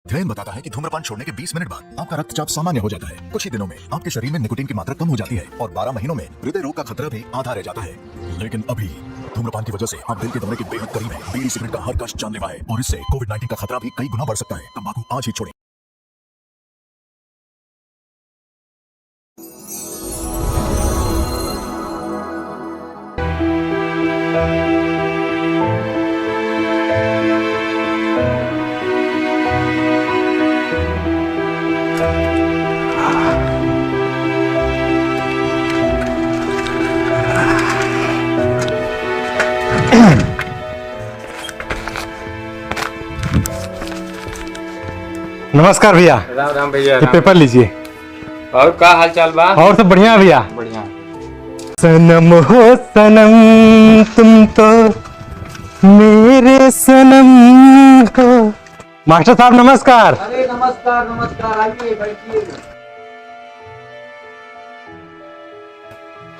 अध्ययन बताता है कि धूम्रपान छोड़ने के 20 मिनट बाद आपका रक्तचाप सामान्य हो जाता है। कुछ ही दिनों में आपके शरीर में निकोटीन की मात्रा कम हो जाती है और 12 महीनों में हृदय रोग का खतरा भी आधा रह जाता है। लेकिन अभी धूम्रपान की वजह से आप दिल के दौरे के बेहद करीब है। बीड़ी सिगरेट का हर कष्ट जानलेवा है और इससे कोविड-19 का खतरा भी कई गुना बढ़ सकता है। तंबाकू आज ही छोड़ें। नमस्कार भैया। राम राम भैया। ये पेपर लीजिए। और क्या हाल चाल बा? और सब बढ़िया भैया। बढ़िया। सनम हो सनम तुम तो मेरे सनम हो। मास्टर साहब नमस्कार। अरे नमस्कार नमस्कार, आइए बैठिए।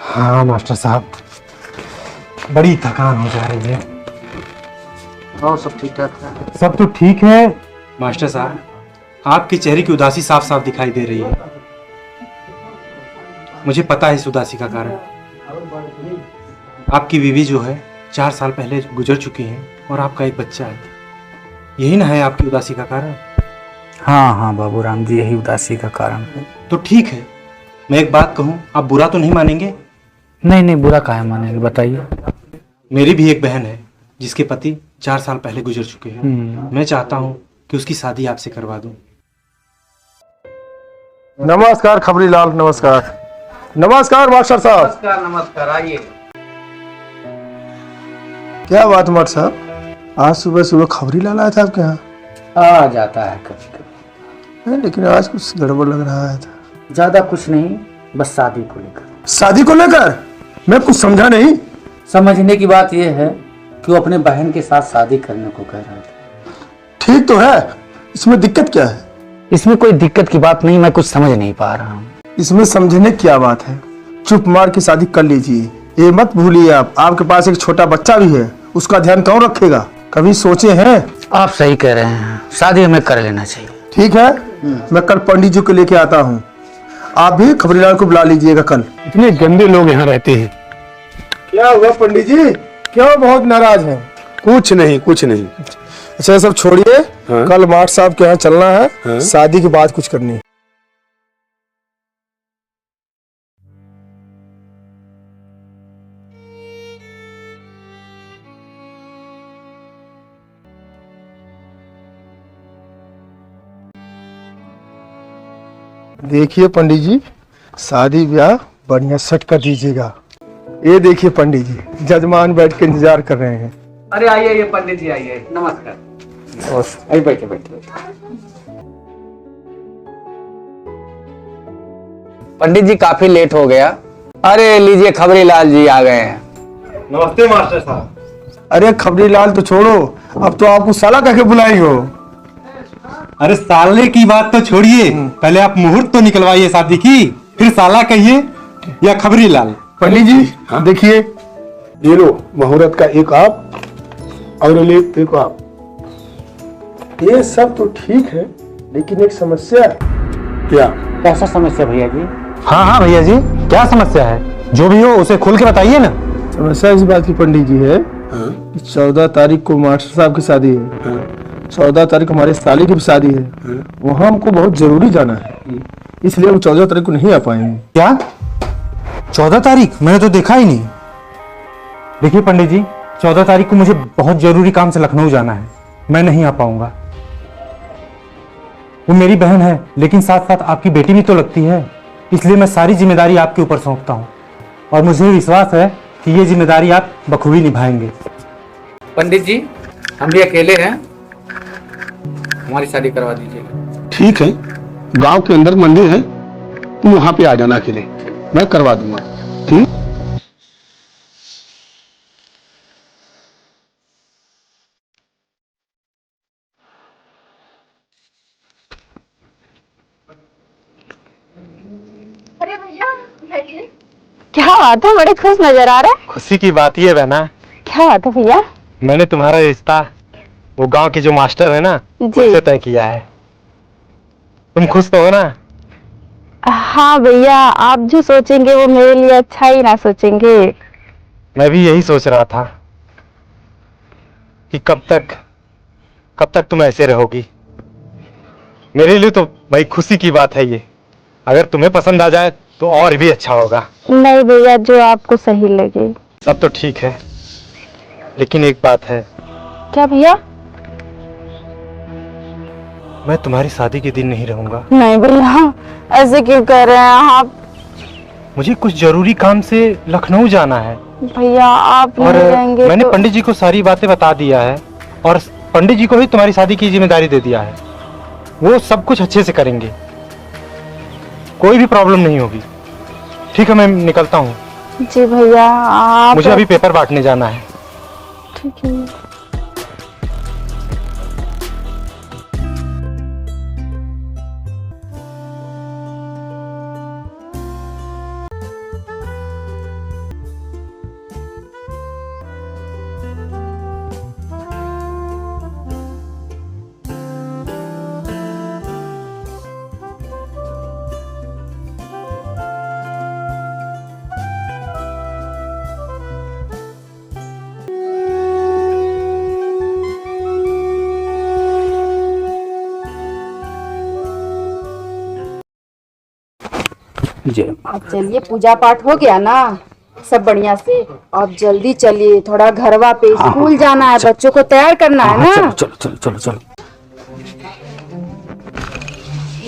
हाँ मास्टर साहब, बड़ी थकान हो जा रही है। और सब ठीक ठाक है? सब तो ठीक है मास्टर साहब, आपके चेहरे की उदासी साफ साफ दिखाई दे रही है। मुझे पता है इस उदासी का कारण। आपकी बीवी जो है 4 साल पहले गुजर चुकी है और आपका एक बच्चा है। यही ना है आपकी उदासी का कारण? हाँ हाँ बाबूराम जी, यही उदासी का कारण है। तो ठीक है, मैं एक बात कहूँ, आप बुरा तो नहीं मानेंगे? नहीं नहीं, बुरा काहे मानेंगे, बताइए। मेरी भी एक बहन है जिसके पति 4 साल पहले गुजर चुके हैं। मैं चाहता हूँ कि उसकी शादी आपसे करवा दूं। नमस्कार खबरीलाल, नमस्कार। नमस्कार मास्टर साहब। नमस्कार नमस्कार, आइए। क्या बात मास्टर साहब, आज सुबह सुबह खबरीलाल आया था आपके यहाँ? आ जाता है कभी कभी। नहीं, लेकिन आज कुछ गड़बड़ लग रहा है। ज्यादा कुछ नहीं, बस शादी को लेकर। शादी को लेकर? मैं कुछ समझा नहीं। समझने की बात यह है कि वो अपने बहन के साथ शादी करने को कह रहा था। ठीक तो है, इसमें दिक्कत क्या है? इसमें कोई दिक्कत की बात नहीं, मैं कुछ समझ नहीं पा रहा हूँ। इसमें समझने क्या बात है? चुप मार के शादी कर लीजिए। ये मत भूलिए आपके पास एक छोटा बच्चा भी है, उसका ध्यान कौन रखेगा? कभी सोचे हैं? आप सही कह रहे हैं, शादी हमें कर लेना चाहिए। ठीक है, मैं कल पंडित जी को लेके आता हूँ। आप भी खबरीलाल को बुला लीजिएगा कल। इतने गंदे लोग यहाँ रहते हैं। क्या हुआ पंडित जी, क्यों बहुत नाराज हैं? कुछ नहीं कुछ नहीं। अच्छा सब छोड़िए। हाँ? कल मास्टर साहब के यहाँ चलना है। हाँ? शादी की बात कुछ करनी है। देखिए पंडित जी, शादी ब्याह बढ़िया सेट कर दीजिएगा। ये देखिए पंडित जी, जजमान बैठ के इंतजार कर रहे हैं। अरे आइए आइए पंडित जी, आइए। नमस्कार। आइए बैठे बैठे। पंडित जी काफी लेट हो गया। अरे लीजिए, खबरीलाल जी आ गए हैं। नमस्ते मास्टर साहब। अरे खबरीलाल तो छोड़ो, अब तो आपको साला कह के बुलाई हो। अरे साले की बात तो छोड़िए, पहले आप मुहूर्त तो निकलवाइए शादी की, फिर साला कहिए या खबरीलाल। पंडित जी देखिए, ये लो मुहूर्त का एक आप और एक आप। ये सब तो ठीक है, लेकिन एक समस्या है। क्या? कैसा समस्या भैया जी? हाँ हाँ भैया जी, क्या समस्या है? जो भी हो उसे खुल के बताइए ना। समस्या इस बात की पंडित जी है कि 14 तारीख को मास्टर साहब की शादी है। 14 तारीख हमारे साली की भी शादी है। वहाँ हमको बहुत जरूरी जाना है, इसलिए हम 14 तारीख को नहीं आ पाएंगे। क्या 14 तारीख? मैंने तो देखा ही नहीं। देखिए पंडित जी, 14 तारीख को मुझे बहुत जरूरी काम से लखनऊ जाना है, मैं नहीं आ पाऊंगा। वो मेरी बहन है, लेकिन साथ साथ आपकी बेटी भी तो लगती है, इसलिए मैं सारी जिम्मेदारी आपके ऊपर सौंपता हूँ और मुझे विश्वास है कि ये जिम्मेदारी आप बखूबी निभाएंगे। पंडित जी, हम भी अकेले हैं, हमारी शादी करवा दीजिएगा। ठीक है, गांव के अंदर मंदिर है, तुम वहां पे आ जाना अकेले, मैं करवा दूंगा। ठीक? अरे भैया, क्या बात है, बड़े खुश नजर आ रहे हैं। खुशी की बात ये है ना, क्या बात है भैया? मैंने तुम्हारा रिश्ता वो गांव के जो मास्टर है ना, जी। उससे तय किया है। तुम खुश तो हो ना? हाँ भैया, आप जो सोचेंगे वो मेरे लिए अच्छा ही ना सोचेंगे। मैं भी यही सोच रहा था कि कब तक तुम ऐसे रहोगी। मेरे लिए तो भाई खुशी की बात है ये। अगर तुम्हें पसंद आ जाए तो और भी अच्छा होगा। नहीं भैया, जो आपको सही लगे। सब तो ठीक है, लेकिन एक बात है। क्या भैया? मैं तुम्हारी शादी के दिन नहीं रहूंगा। नहीं भैया, ऐसे क्यों कर रहे हैं आप? मुझे कुछ जरूरी काम से लखनऊ जाना है भैया आप और नहीं रहेंगे मैंने तो... पंडित जी को सारी बातें बता दिया है और पंडित जी को ही तुम्हारी शादी की जिम्मेदारी दे दिया है। वो सब कुछ अच्छे से करेंगे, कोई भी प्रॉब्लम नहीं होगी। ठीक है, मैं निकलता हूँ। जी भैया, आप... मुझे अभी पेपर बांटने जाना है। ठीक है। अब चलिए, पूजा पाठ हो गया ना सब बढ़िया से। अब जल्दी चलिए, थोड़ा घरवा पे स्कूल जाना है, बच्चों को तैयार करना है ना। चलो चलो चलो चलो।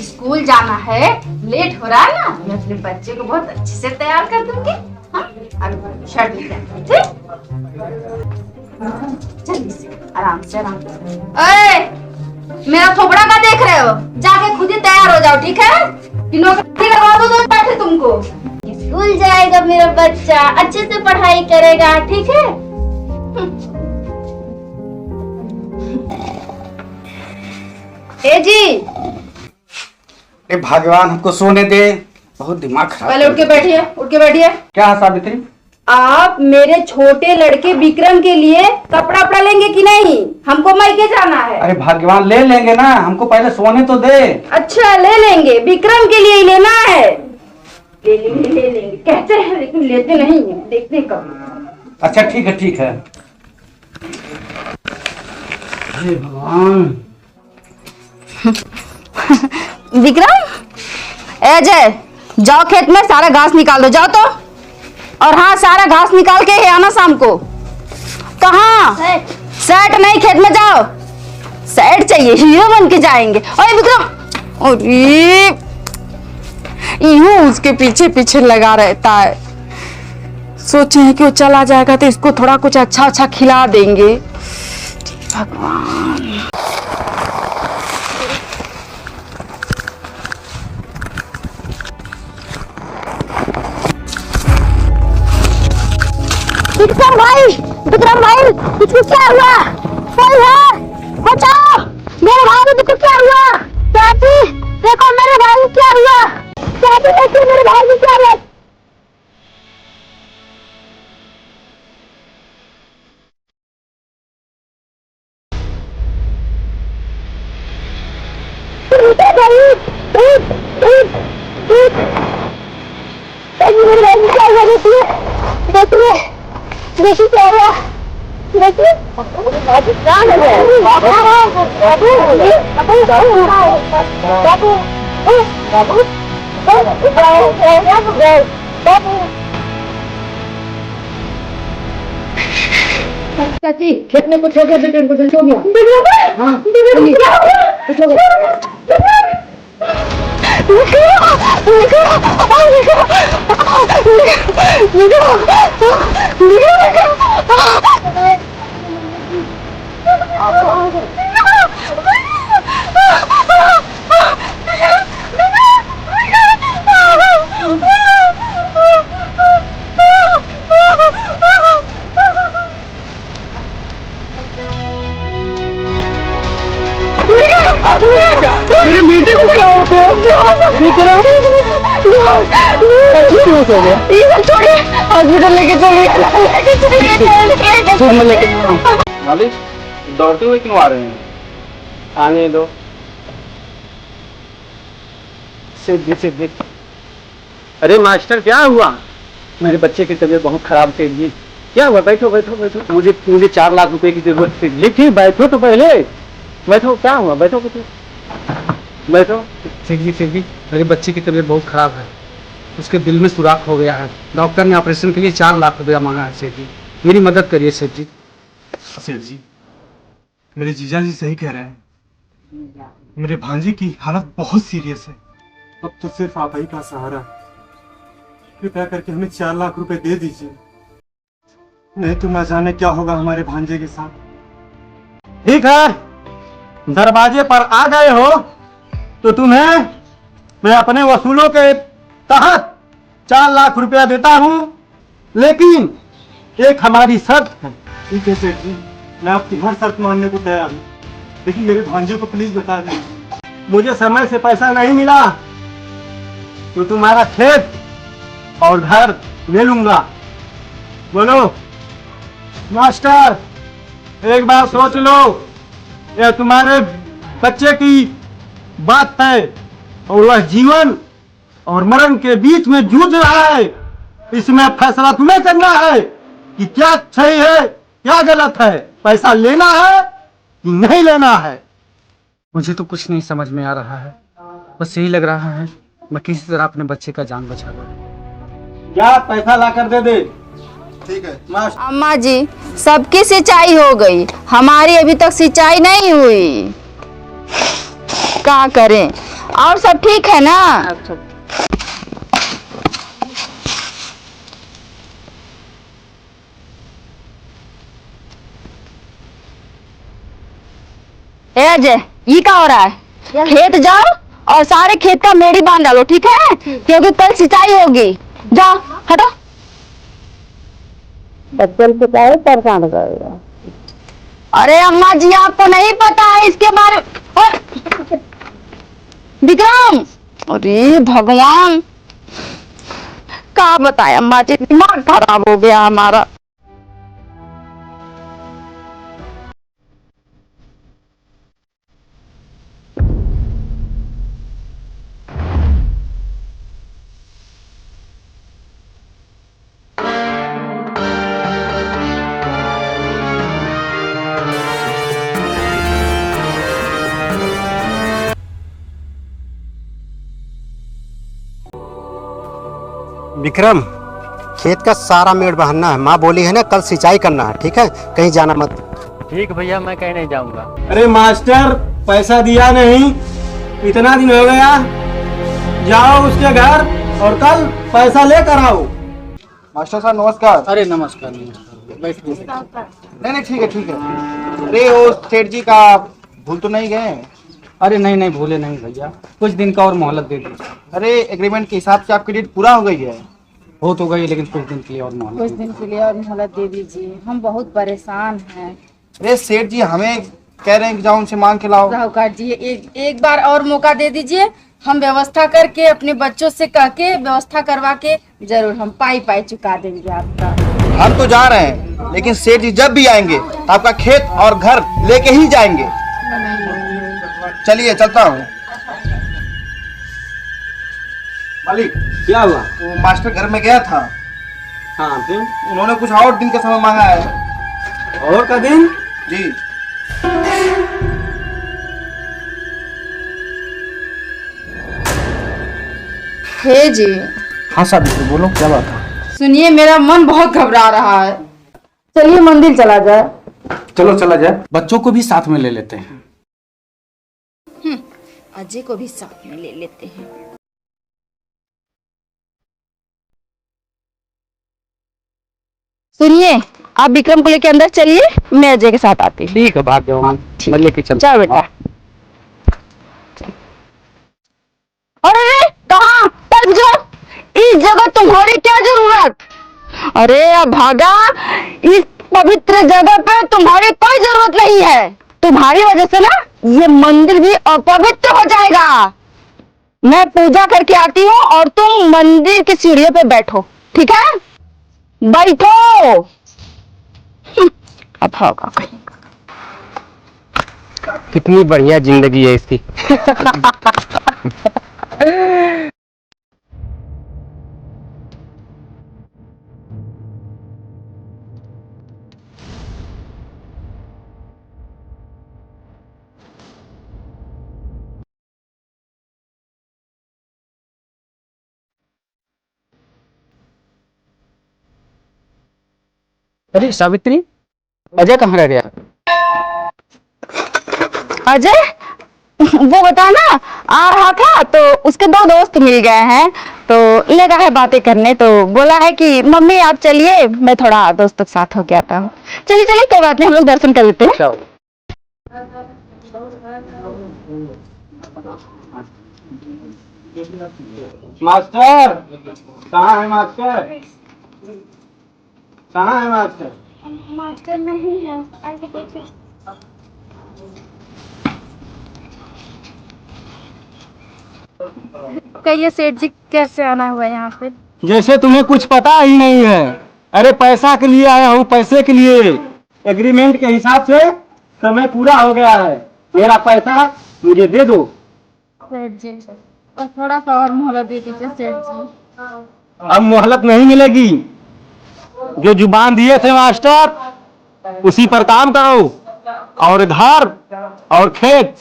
स्कूल जाना है, लेट हो रहा है ना। मैं अपने बच्चे को बहुत अच्छे से तैयार कर दूंगी। हाँ? और शर्ट भी पहन, ठीक? जल्दी से, आराम से आराम से। ओए, मेरा थोबड़ा का देख रहे हो? जाके खुद ही तैयार हो जाओ, ठीक है? नौकरी करवा दो तो बैठे तुमको। स्कूल जाएगा मेरा बच्चा, अच्छे से पढ़ाई करेगा, ठीक है? ए जी, भगवान हमको सोने दे, बहुत दिमाग खराब। पहले उठ के बैठिए, उठ के बैठिए। क्या है सावित्री? आप मेरे छोटे लड़के विक्रम के लिए कपड़ा उपड़ा लेंगे कि नहीं? हमको मायके जाना है। अरे भगवान ले लेंगे ना, हमको पहले सोने तो दे। अच्छा, ले लेंगे, विक्रम के लिए ही लेना है। ले लेंगे कहते हैं, लेकिन लेते नहीं है, देखते हैं कब। अच्छा ठीक है, ठीक है। अरे भगवान। विक्रम, अजय, जाओ खेत में सारा घास निकाल दो, जाओ तो। और हाँ, सारा घास निकाल के आना शाम को। कहाँ? सेट नहीं, खेत में जाओ। सेट चाहिए, हीरो बन के जाएंगे। ओए विक्रम, अरे यूं उसके पीछे पीछे लगा रहता है। सोचे हैं कि वो चला जाएगा तो इसको थोड़ा कुछ अच्छा अच्छा खिला देंगे। भगवान। विक्रम भाई, इसको क्या हुआ? कोई है? बचाओ, मेरे भाई को क्या हुआ? चाची, देखो मेरे भाई को क्या हुआ? चाची, देखो मेरे भाई को क्या हुआ? मेरे भाई को क्या हुआ? देखिए, देखिए क्या हुआ? देखिए, चाची, खेत में कुछ हो गया, बेटे कुछ हो गया। हाँ, कुछ हो गया। मेरे बेटे को क्या हो गया? छोड़िए, हॉस्पिटल लेके चलिए। मालिक, दौड़ते हुए क्यों आ रहे हैं? आने दो। सेठ जी। अरे मास्टर क्या हुआ? मेरे बच्चे की तबीयत बहुत खराब सेठ जी। क्या हुआ? बैठो बैठो बैठो। मुझे 4 लाख रुपए की जरूरत थी। लिखी, बैठो तो पहले। बैठो, क्या हुआ? बैठो बैठो बैठो। सेठ जी मेरे बच्चे की तबीयत बहुत खराब है। उसके दिल में सुराख हो गया है। डॉक्टर ने ऑपरेशन के लिए 4 लाख रुपया मांगा है सेठ जी। मेरी मदद करिए सेठ जी। सेठ जी, मेरे जीजा जी सही कह रहे हैं। मेरे भांजे की हालत बहुत सीरियस है। अब तो सिर्फ आप ही का सहारा है। कृपया करके हमें 4 लाख रुपए दे दीजिए, नहीं तो न जाने क्या होगा हमारे भांजे के साथ। ठीक है, दरवाजे पर आ गए हो तो तुम्हें मैं अपने वसूलों के तहत 4 लाख रुपया देता हूँ, लेकिन एक हमारी शर्त है। ठीक है सेठ जी, मैं आपकी हर शर्त मानने को तैयार हूँ, लेकिन मेरे भांजे को प्लीज बता दें। मुझे समय से पैसा नहीं मिला तो तुम्हारा खेत और घर ले लूंगा। बोलो मास्टर, एक बार सोच लो, यह तुम्हारे बच्चे की बात है और वह जीवन और मरण के बीच में जूझ रहा है। इसमें फैसला तुम्हें करना है कि क्या सही है क्या गलत है, पैसा लेना है कि नहीं लेना है। मुझे तो कुछ नहीं समझ में आ रहा है, बस यही लग रहा है मैं किसी तरह अपने बच्चे का जान बचा लूं। क्या पैसा ला कर दे दे। ठीक है। मास्टर, अम्मा जी, सबकी सिंचाई हो गई, हमारी अभी तक सिंचाई नहीं हुई। क्या करें? और सब ठीक है ना? ए अजय, ये क्या हो रहा है? खेत जाओ और सारे खेत का मेड़ी बांध डालो, ठीक है? क्योंकि कल सिंचाई होगी। जाओ, हटो। बच्चन से क्या परेशान करेगा? अरे अम्मा जी, आपको नहीं पता है इसके बारे में। विक्रम, अरे भगवान, क्या बताए अम्मा जी, दिमाग खराब हो गया हमारा। विक्रम, खेत का सारा मेड़ बहाना है। माँ बोली है ना कल सिंचाई करना है, ठीक है? कहीं जाना मत। ठीक भैया, मैं कहीं नहीं जाऊंगा। अरे मास्टर, पैसा दिया नहीं, इतना दिन हो गया। जाओ उसके घर और कल पैसा लेकर आओ। मास्टर साहब नमस्कार। अरे नमस्कार नमस्कार, बैठिए। नहीं ठीक है ठीक है। अरे वो सेठ जी का भूल तो नहीं गए? अरे नहीं भूले नहीं भैया, कुछ दिन का और मोहलत दे दीजिए। अरे एग्रीमेंट के हिसाब से आपकी डेट पूरा हो गई है। हो तो गई, लेकिन कुछ दिन के लिए और मोहलत। कुछ दिन के लिए और मोहलत दे दीजिए, हम बहुत परेशान हैं। अरे सेठ जी हमें कह रहे हैं कि जाओ उनसे मांग के लाओ। साहूकार जी, एक बार और मौका दे दीजिए, हम व्यवस्था करके अपने बच्चों से कह के व्यवस्था करवा के जरूर हम पाई चुका देंगे आपका। हम तो जा रहे हैं, लेकिन सेठ जी जब भी आएंगे तो आपका खेत और घर लेके ही जाएंगे। चलिए चलता हूँ। मालिक, क्या हुआ? वो मास्टर घर में गया था। हाँ, फिर उन्होंने कुछ और दिन का समय मांगा है। और का दिन? जी। हे जी, हाँ साहब, बोलो क्या बात है? सुनिए, मेरा मन बहुत घबरा रहा है, चलिए मंदिर चला जाए। चलो चला जाए, बच्चों को भी साथ में ले लेते हैं। अजय को भी साथ में ले लेते हैं। सुनिए, आप विक्रम को लेके अंदर चलिए, मैं अजय के साथ आती हूँ। ठीक है, भाग जाओ। हाँ, मैं लेके चल। चलो बेटा। अरे कहाँ? इस जगह तुम्हारी क्या जरूरत? अरे भागा, इस पवित्र जगह पे तुम्हारी कोई जरूरत नहीं है। तुम्हारी वजह से ना ये मंदिर भी अपवित्र हो जाएगा। मैं पूजा करके आती हूँ और तुम मंदिर की सीढ़ियों पे बैठो, ठीक है? बैठो। अब होगा कहीं। कितनी बढ़िया जिंदगी है इसकी। अरे सावित्री, अजय कहाँ रह गया? अजय वो बता ना, आ रहा था तो उसके दो दोस्त मिल गए हैं, तो लगा है बातें करने, तो बोला है कि मम्मी आप चलिए, मैं थोड़ा दोस्तों के साथ होके आता हूँ। चलिए चलिए, कोई बात नहीं, हम लोग दर्शन कर लेते हैं। मास्टर कहाँ है? मास्टर कहाँ है? मास्टर मास्टर नहीं है, आगे देखिए। कहिए सेठ जी, कैसे आना हुआ यहाँ पे? जैसे तुम्हें कुछ पता ही नहीं है। अरे पैसा के लिए आया हूँ, पैसे के लिए। एग्रीमेंट के हिसाब से समय पूरा हो गया है, मेरा पैसा मुझे दे दो। सेठ जी, और थोड़ा सा और मोहलत दे दीजिए सेठ जी। अब मोहलत नहीं मिलेगी। जो जुबान दिए थे मास्टर, उसी पर काम करो, और घर और खेत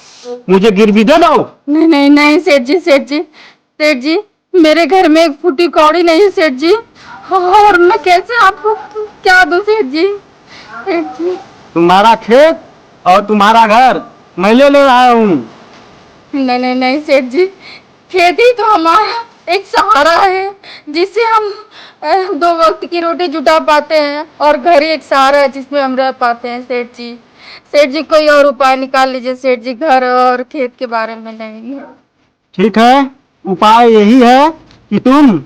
मुझे गिरवी दे दो। नहीं नहीं नहीं सेठ जी, सेठ जी, सेठ जी, मेरे घर में एक फूटी कौड़ी नहीं है सेठ जी, और मैं कैसे आपको क्या दूं सेठ जी? सेठ जी, तुम्हारा खेत और तुम्हारा घर मैं ले रहा हूँ। नहीं नहीं नहीं सेठ जी, खेती तो हमारा एक सहारा है, जिससे हम दो वक्त की रोटी जुटा पाते हैं, और घर ही एक सहारा है जिसमें हम रह पाते हैं सेठ जी। सेठ जी कोई और उपाय निकाल लीजिए सेठ जी, घर और खेत के बारे में नहीं है। ठीक है, उपाय यही है कि तुम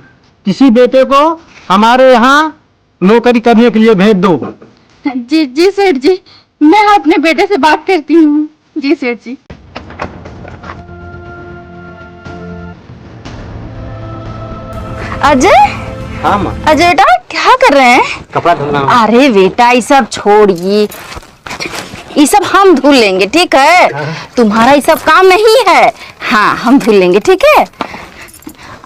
किसी बेटे को हमारे यहाँ नौकरी करने के लिए भेज दो। जी जी सेठ जी, मैं अपने बेटे से बात करती हूँ। जी सेठ जी। अजय, हाँ माँ, अजय बेटा क्या कर रहे हैं? कपड़ा धुलना। अरे बेटा ये सब छोड़िए, ये सब हम धुल लेंगे, ठीक है? तुम्हारा ये सब काम नहीं है। हाँ हम धुल लेंगे, ठीक है?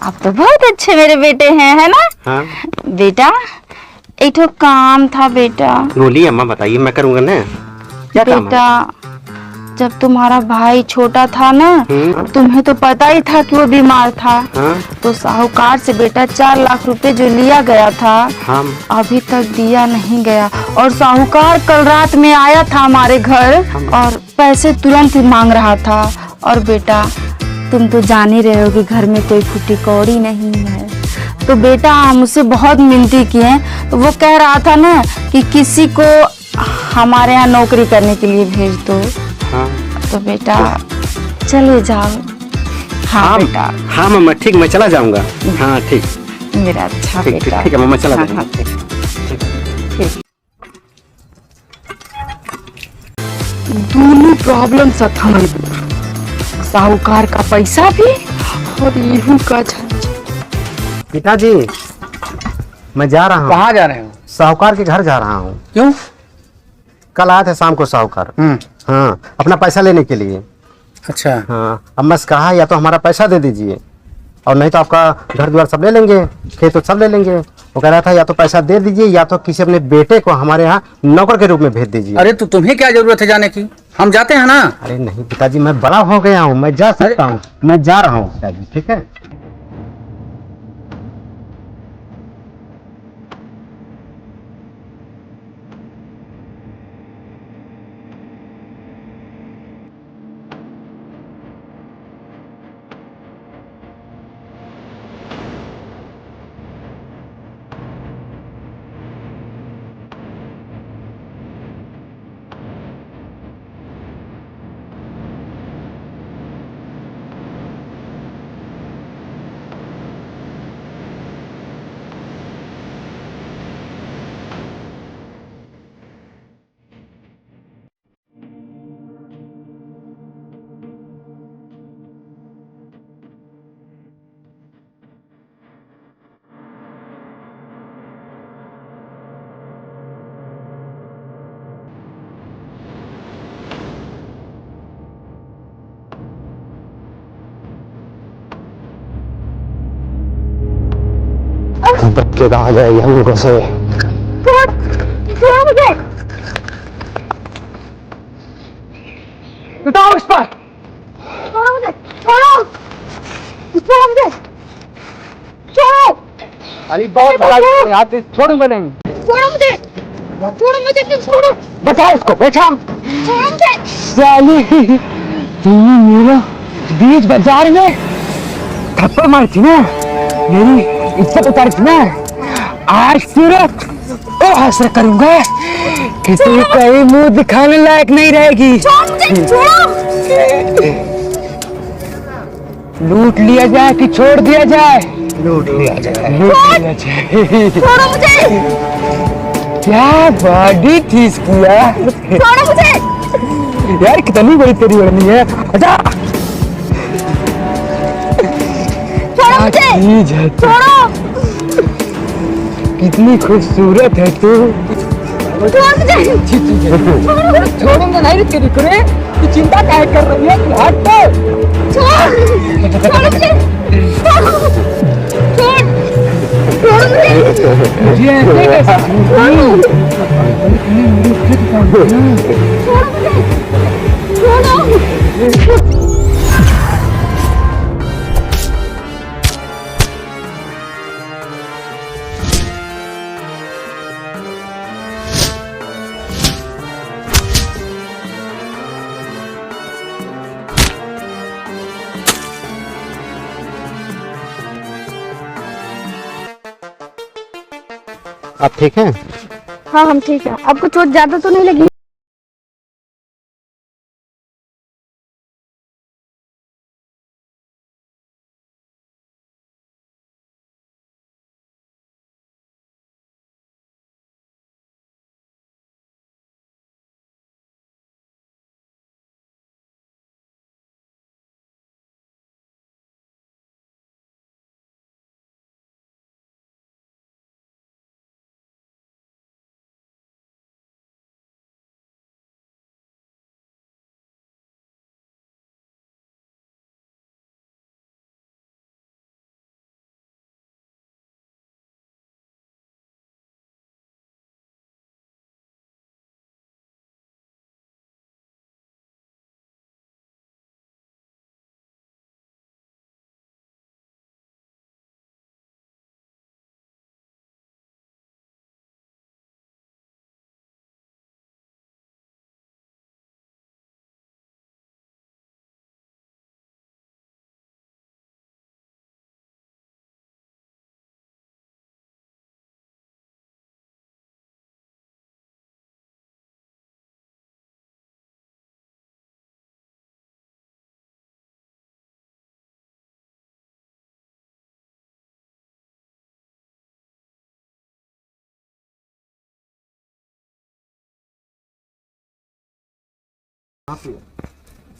आप तो बहुत अच्छे मेरे बेटे हैं, है ना? हाँ बेटा एक तो काम था बेटा। बोलिए अम्मा, बताइए, मैं करूँगा ना। क्या काम है? बेटा जब तुम्हारा भाई छोटा था ना, तुम्हें तो पता ही था कि वो बीमार था। हाँ? तो साहूकार से बेटा 4 लाख रुपए जो लिया गया था, हाँ अभी तक दिया नहीं गया, और साहूकार कल रात में आया था हमारे घर और पैसे तुरंत ही मांग रहा था। और बेटा तुम तो जान ही रहे हो कि घर में कोई फूटी कौड़ी नहीं है, तो बेटा हम उससे बहुत मिनती किए, तो वो कह रहा था ना कि किसी को हमारे यहाँ नौकरी करने के लिए भेज दो। हाँ तो बेटा चले जाओ। हाँ बेटा। हाँ मम्मा, ठीक, मैं चला जाऊंगा। हाँ ठीक, मेरा अच्छा ठीक बेटा। ठीक है मम्मा, चला हाँ, जाऊंगा। हाँ, ठीक। दोनों प्रॉब्लम था, साहूकार का पैसा भी और गेहूं का झंझट। पिताजी, मैं जा रहा हूँ। कहाँ जा रहे हो? साहूकार के घर जा रहा हूँ। क्यों? कल आए थे शाम को साहूकार। हाँ, अपना पैसा लेने के लिए। अच्छा। हाँ, अब मैं कहा या तो हमारा पैसा दे दीजिए, और नहीं तो आपका घर द्वार सब ले लेंगे, खेत तो सब ले लेंगे। वो कह रहा था या तो पैसा दे दीजिए या तो किसी अपने बेटे को हमारे यहाँ नौकर के रूप में भेज दीजिए। अरे तो तुम्हें क्या जरूरत है जाने की, हम जाते हैं ना। अरे नहीं पिताजी, मैं बड़ा हो गया हूँ, मैं जा सकता हूँ, मैं जा रहा हूँ पिताजी, ठीक है? बच्चे कहाँ जाएगी हम लोगों से? उठाओ इस पर। अरे बहुत बड़ा हाथ छोड़ूंगा नहीं। छोड़ो मुझे, तुम छोड़ो। बचा इसको, बचा। छोड़ो मुझे। साली, तुमने मेरा बीच बाजार में थप्पड़ मारी थी ना, मेरी इज्जत उतारी थी ना, आज सिर्फ वो हासिल करूंगा कि तू कहीं मुंह दिखाने लायक नहीं रहेगी। छोड़ो मुझे, छोड़ो। लूट लिया जाए कि छोड़ दिया जाए? लूट लिया जाए, लूट लिया जाए। छोड़ो मुझे, क्या बॉडी थी इसकी यार। छोड़ो मुझे। यार कितनी बड़ी तेरी ओढ़नी है। अच्छा छोड़ो मुझे, चीज है तू, छोड़ो। कितनी खूबसूरत है तू। छोड़ मुझे। छोड़ूंगा नहीं तेरी को रे, तू चिंता काहे कर रही है? तू हट तो। छोड़ो मुझे, छोड़ो। छोड़, छोड़ो मुझे। मुझे ऐसे कैसे छोड़ो मुझे, छोड़ो। आप ठीक हैं? हाँ हम ठीक है। आपको चोट ज्यादा तो नहीं लगी?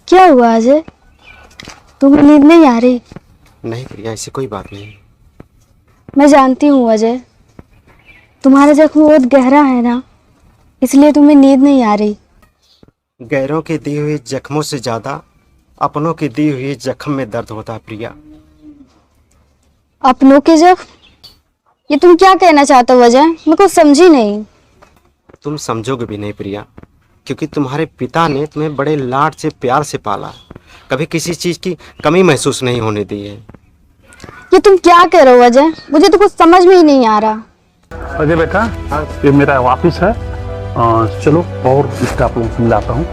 क्या हुआ अजय? तुम्हें नींद नहीं आ रही? नहीं प्रिया, ऐसी कोई बात नहीं। मैं जानती हूँ अजय, तुम्हारा जख्म बहुत गहरा है ना, इसलिए तुम्हें नींद नहीं आ रही। गैरों के दिए हुए जख्मों से ज्यादा अपनों के दिए हुए जख्म में दर्द होता है प्रिया। अपनों के जख्म? ये तुम क्या कहना चाहते हो अजय? मैं कुछ समझी नहीं। तुम समझोगे भी नहीं प्रिया, क्योंकि तुम्हारे पिता ने तुम्हें बड़े लाड से प्यार से पाला, कभी किसी चीज की कमी महसूस नहीं होने दी है। ये तुम क्या कह रहे हो अजय? मुझे तो कुछ समझ में ही नहीं आ रहा। अजय बेटा, ये मेरा ऑफिस है, चलो और स्टाफ लोगों से मिलाता हूँ।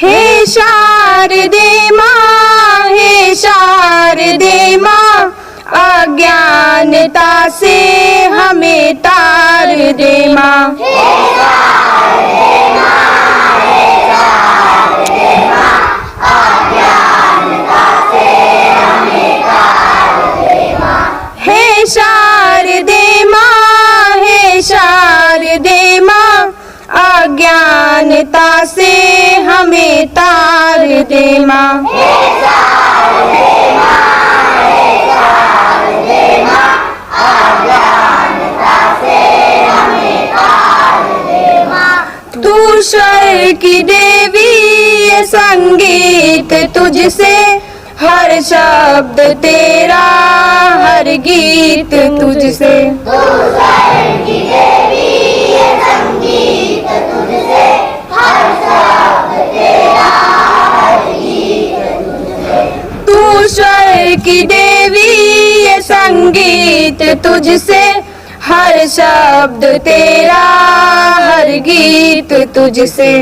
हे शारदे माँ, हे शारदे माँ, अज्ञानता से हमें तार दे माँ। हे शारदे माँ, हे शारदे माँ, अज्ञानता से हमें तार दे माँ। तू स्वर की देवी, ये संगीत तुझसे, हर शब्द तेरा, हर गीत तुझसे। तू स्वर की देवी, ये संगीत तुझसे, हर शब्द तेरा, हर गीत तुझसे।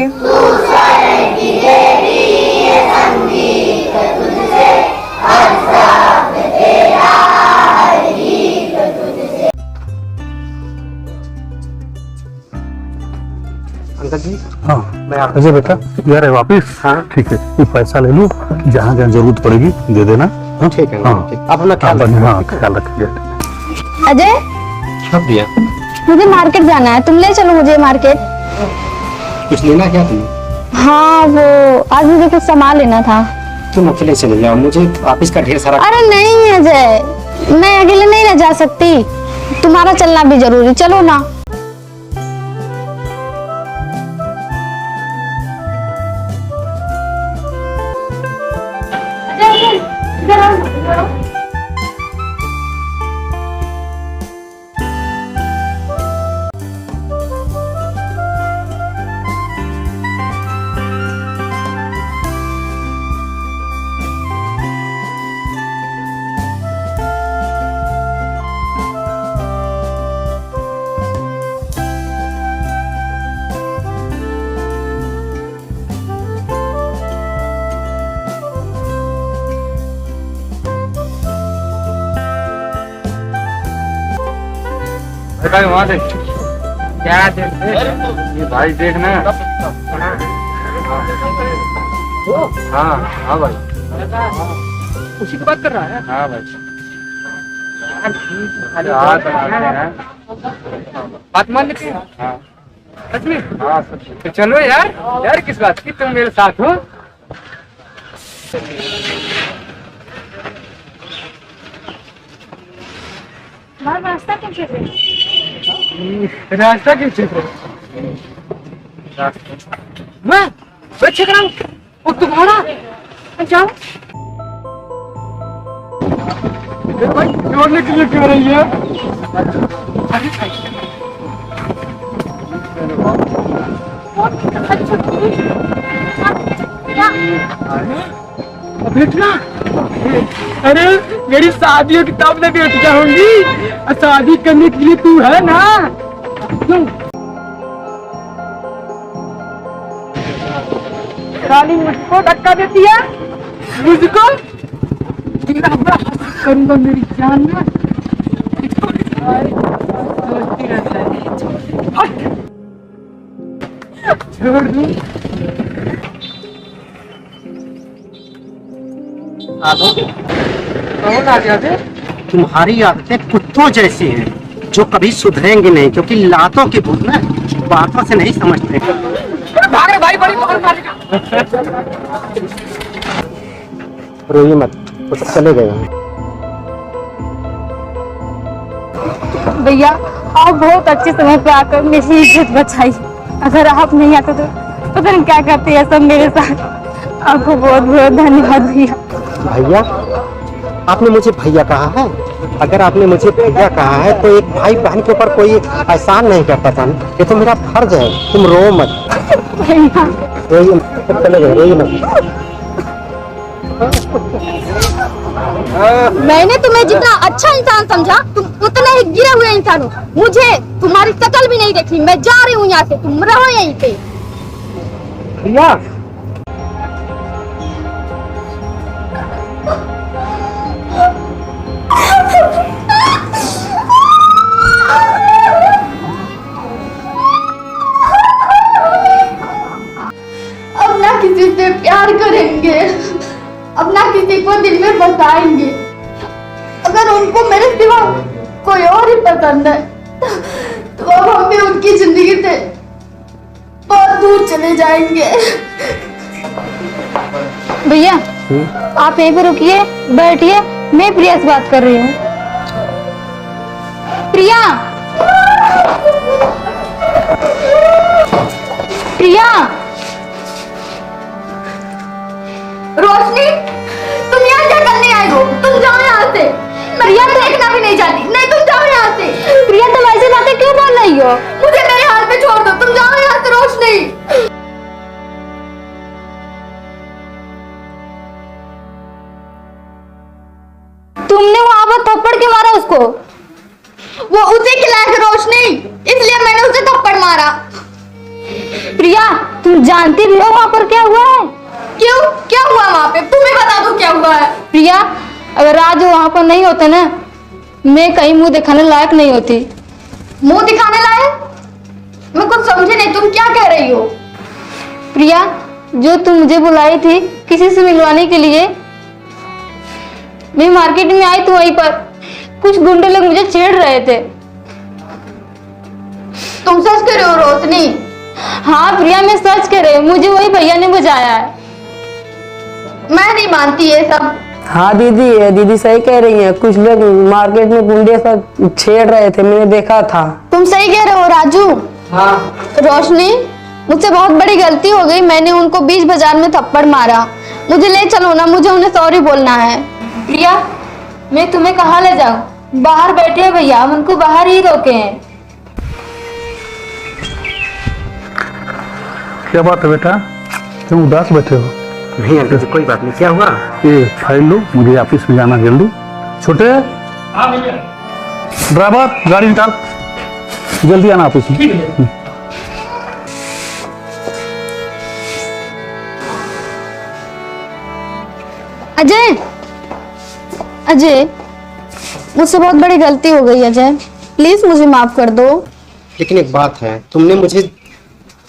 अंकल जी हाँ मैं आप अजय बेटा यार है वापिस। हाँ। ठीक है तू पैसा ले लो, जहाँ जहाँ जरूरत पड़ेगी दे देना। हाँ? ठीक है हाँ ठीक। आप अपना ख्याल हाँ, रखिए। हाँ ख्याल रखिए। अजय, सब दिया। मुझे मार्केट जाना है, तुम ले चलो मुझे मार्केट। कुछ लेना क्या तुम्हें? हाँ वो आज मुझे कुछ सामान लेना था। तुम अकेले चले जाओ, मुझे ऑफिस का ढेर सारा। अरे नहीं अजय, मैं अकेले नहीं ना जा सकती, तुम्हारा चलना भी जरूरी, चलो ना। वहाँ देख क्या देखते, ये भाई देखना। हाँ हाँ भाई, उसी की बात कर रहा है। हाँ भाई बात मान लेते हैं। हाँ सच में। हाँ सच में। तो चलो यार, यार किस बात की, तुम मेरे साथ हो। रास्ता किस क्षेत्र है? रास्ता किस क्षेत्र? मैं चेक रहा हूँ, और तुम्हारा जाओ भाई जोड़ने के लिए क्यों रही है? बेटना, अरे मेरी शादी की तब मैं बैठ जाऊंगी, शादी करने के लिए तू है ना। साली मुझको धक्का देती है, मुझको तेरा बड़ा हंस करूंगा मेरी जान में। छोड़ दूं। कौन आ गया थे? तुम्हारी आदतें कुत्तों जैसी हैं, जो कभी सुधरेंगी नहीं, क्योंकि लातों की भूत ना बातों से नहीं समझते। भाग रे भाई, बड़ी पकड़ मारेगा। रोइए मत, वो सब चले गए हैं। भैया आप बहुत अच्छे समय पे आकर मेरी इज्जत बचाई, अगर आप नहीं आते तो पता नहीं क्या करते हैं सब मेरे साथ। आपको बहुत बहुत धन्यवाद भैया। भैया, आपने मुझे भैया कहा है? अगर आपने मुझे भैया कहा है तो एक भाई बहन के ऊपर कोई एहसान नहीं करता था। ये तो मेरा फर्ज है, तुम रो मत। भैया रोइए मत, चले गए, रोइए मत। मैंने तुम्हें जितना अच्छा इंसान समझा, तुम उतना ही गिरे हुए इंसान हो। मुझे तुम्हारी शक्ल भी नहीं देखनी, मैं जा रही हूँ यहाँ से, तुम रहो यहीं पे। भैया अब ना किसी से प्यार करेंगे, अब ना किसी को दिल में बसाएंगे। अगर उनको मेरे सिवा कोई और ही पसंद है तो अब हम भी उनकी जिंदगी से बहुत दूर चले जाएंगे। भैया आप यहीं पे रुकिए, बैठिए, मैं प्रिया से बात कर रही हूँ। प्रिया, प्रिया, रोशनी, तुम यहाँ क्या करने आई हो? तुम जाओ यहाँ से। प्रिया देखना भी नहीं चाहती। नहीं, तुम जाओ यहाँ से। प्रिया तुम ऐसी बातें क्यों बोल रही हो? मुझे मेरे हाल पे छोड़ दो। तुम जाओ यहाँ से रोशनी। तुमने वहां पर थप्पड़ क्यों मारा उसको? वो उसे खिलाया रोशनी, इसलिए मैंने उसे थप्पड़ मारा। प्रिया तुम जानती भी हो वहां पर क्या हुआ है? क्यों? क्या हुआ वहाँ पे? तुम्हें बता दो क्या हुआ है। प्रिया अगर राजू वहां पर नहीं होते ना, मैं कहीं मुंह दिखाने लायक नहीं होती। मुंह दिखाने लायक? मैं कुछ समझी नहीं, तुम क्या कह रही हो? प्रिया जो तुम मुझे बुलाई थी किसी से मिलवाने के लिए, मैं मार्केट में आई तो वहीं पर कुछ गुंडे लोग मुझे छेड़ रहे थे। तुम सच कह रहे हो रोशनी? हाँ प्रिया मैं सच कह रही हूँ, मुझे वही भैया ने बुझाया है। मैं नहीं मानती ये सब। हाँ दीदी, दीदी सही कह रही है। कुछ लोग मार्केट में गुंडे सब छेड़ रहे थे, मैंने देखा था। तुम सही कह रहे हो राजू। हाँ रोशनी, मुझसे बहुत बड़ी गलती हो गई। मैंने उनको बीच बाजार में थप्पड़ मारा। मुझे ले चलो ना, मुझे उन्हें सॉरी बोलना है। प्रिया मैं तुम्हें कहाँ ले जाऊँ? बाहर बैठे हैं भैया, हम उनको बाहर ही रोके हैं। क्या बात है बेटा, क्यों उदास बैठे हो? नहीं अंकल जी कोई बात नहीं, क्या हुआ? ये फाइल लो, मुझे ऑफिस में जाना जल्दी। छोटे ड्राइवर गाड़ी निकाल, जल्दी आना ऑफिस में। अजय, अजय, मुझसे बहुत बड़ी गलती हो गई अजय, प्लीज मुझे माफ कर दो। लेकिन एक बात है, तुमने मुझे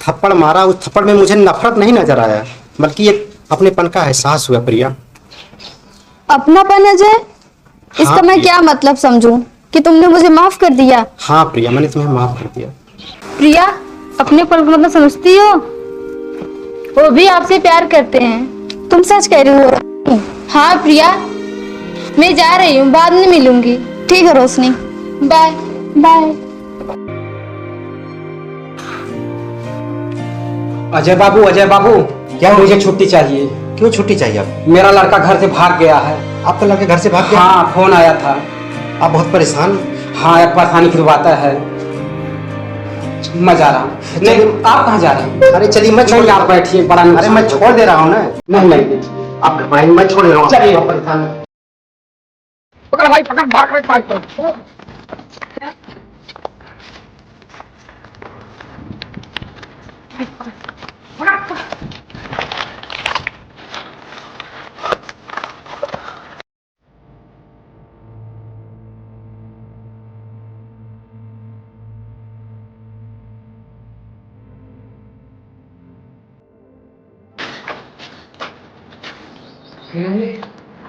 थप्पड़ मारा, उस थप्पड़ में मुझे नफरत नहीं नजर आया, बल्कि ये अपनेपन का एहसास हुआ। प्रिया अपनापन अजय? इसका हाँ, मैं क्या मतलब समझूं कि तुमने मुझे माफ कर दिया? हाँ प्रिया, मैंने तुम्हें माफ कर दिया। प्रिया अपने पल को मतलब समझती हो, वो भी आपसे प्यार करते हैं। तुम सच कह रही हो? हाँ प्रिया मैं जा रही हूँ, बाद में मिलूंगी। ठीक है रोशनी, बाय बाय। अजय बाबू, अजय बाबू, क्या मुझे छुट्टी चाहिए। क्यों छुट्टी चाहिए आपको? मेरा लड़का घर से भाग गया है। आपका लड़का घर से भाग गया? हाँ फोन आया था। आप बहुत परेशान? हाँ एक परेशानी फिरवाता है। मैं जा रहा हूँ। नहीं आप कहाँ जा रहे हैं? अरे चलिए मैं छोड़, आप बैठिए, बड़ा अरे मैं छोड़ दे रहा हूँ ना। नहीं नहीं आप भाई मैं छोड़ दे रहा हूँ। चलिए। परेशान पकड़ भाई, पकड़, भाग रहे भाग।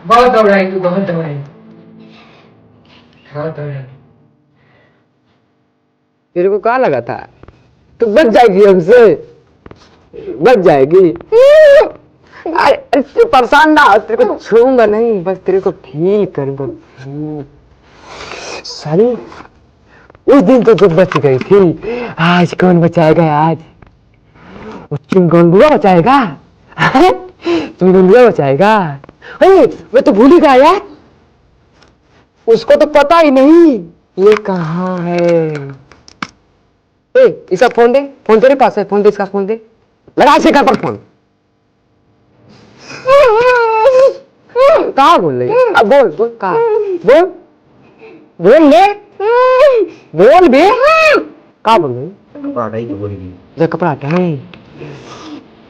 बहुत दौड़ाएंगे, बहुत दौड़ाएंगे। तेरे को क्या लगा था तू बच जाएगी हमसे? बच जाएगी। अरे तू परेशान ना हो, तेरे को छूऊंगा नहीं, बस तेरे को फील करूंगा। साली उस दिन तो बच गई थी, आज कौन बचाएगा? आज वो चिंगोंगुआ बचाएगा। चिंगोंगुआ बचाएगा। अरे मैं तो भूल ही गया यार, उसको तो पता ही नहीं ये कहाँ है। इसका फोन दे, फोन तेरे पास है, फोन दे, इसका फोन दे, लगा से कर पर फोन। कहाँ बोल रही? अब बोल बोल, कहाँ बोल, बोल ले, बोल बे, कहाँ बोल रही? कपड़ा हटा,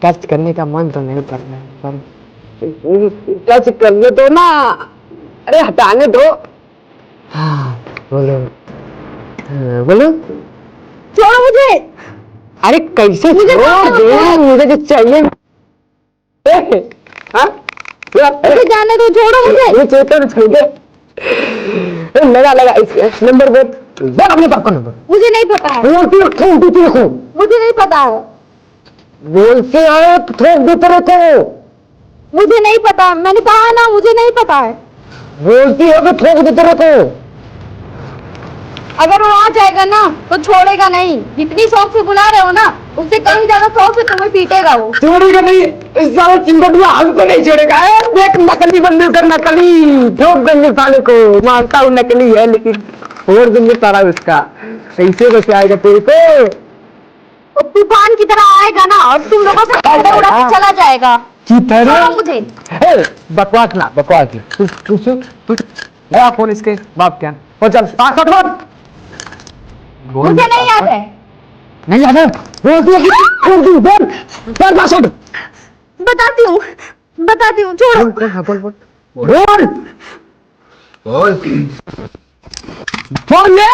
टच करने का मन तो नहीं कर रहा है, पर टच करने दो ना, अरे हटाने दो। हाँ बोलो, हाँ, बोलो। छोड़ो मुझे। अरे कैसे मुझे छोड़ दे, मुझे जो चाहिए। हाँ मुझे जाने दो, छोड़ो मुझे। ये चेतन छोड़ दे। लगा लगा इस नंबर बोल, बोल अपने पापा का नंबर। मुझे नहीं पता है, बोलती रखो, मुझे नहीं पता है, बोलते आए तो ठोक देते रहते हो। मुझे नहीं पता, मैंने कहा ना मुझे नहीं पता है। बोलती हो तो ठोक देते रहते हो। अगर वो आ जाएगा ना तो छोड़ेगा नहीं। जितनी शौक से बुला रहे हो ना, उससे कहीं ज्यादा शौक से तुम्हें पीटेगा वो। छोड़ेगा नहीं, इस सारा चिंगड़िया हमको नहीं छोड़ेगा। देख नकली बंदे कर, नकली ठोक देंगे साले को। मानता हूँ नकली है, लेकिन छोड़ देंगे सारा उसका। कैसे बचे आएगा तेरे को? वो तूफान की तरह आएगा ना और तुम लोगों से उड़ा उड़ा के चला जाएगा। छोड़ो मुझे। बकवास ना, बकवास तू नया फोन इसके बाप क्या हो। चल पासवर्ड बोल। मुझे नहीं याद है। नहीं याद है, बोल पासवर्ड। बताती हूँ, छोड़ो। बोल फोन ले,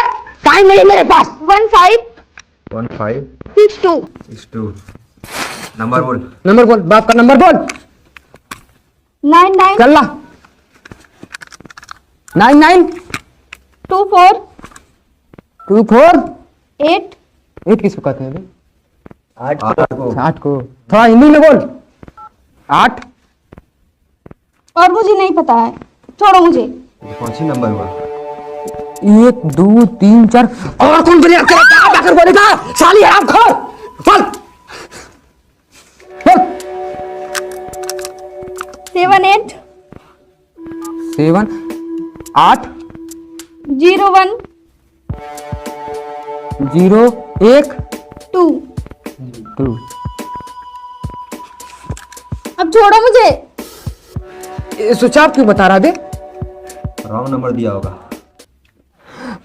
टाइम नहीं है मेरे पास। 1562 नंबर बोल। नंबर बोल, बाप का नंबर बोल। 99 चल ला। 99 24 24 8 8 किसको कहते हैं? 8 को थोड़ा हिंदी में बोल। 8 और मुझे नहीं पता है, छोड़ो मुझे। कौन सी नंबर हुआ? 1 2 3 4 और कौन बोलेगा? आकर बोलेगा साली हराम खोर। चल बोल। 78 7 8 01 0 1 2। 2। अब छोड़ो मुझे। स्विच ऑफ क्यों बता रहा बे? रॉन्ग नंबर दिया होगा।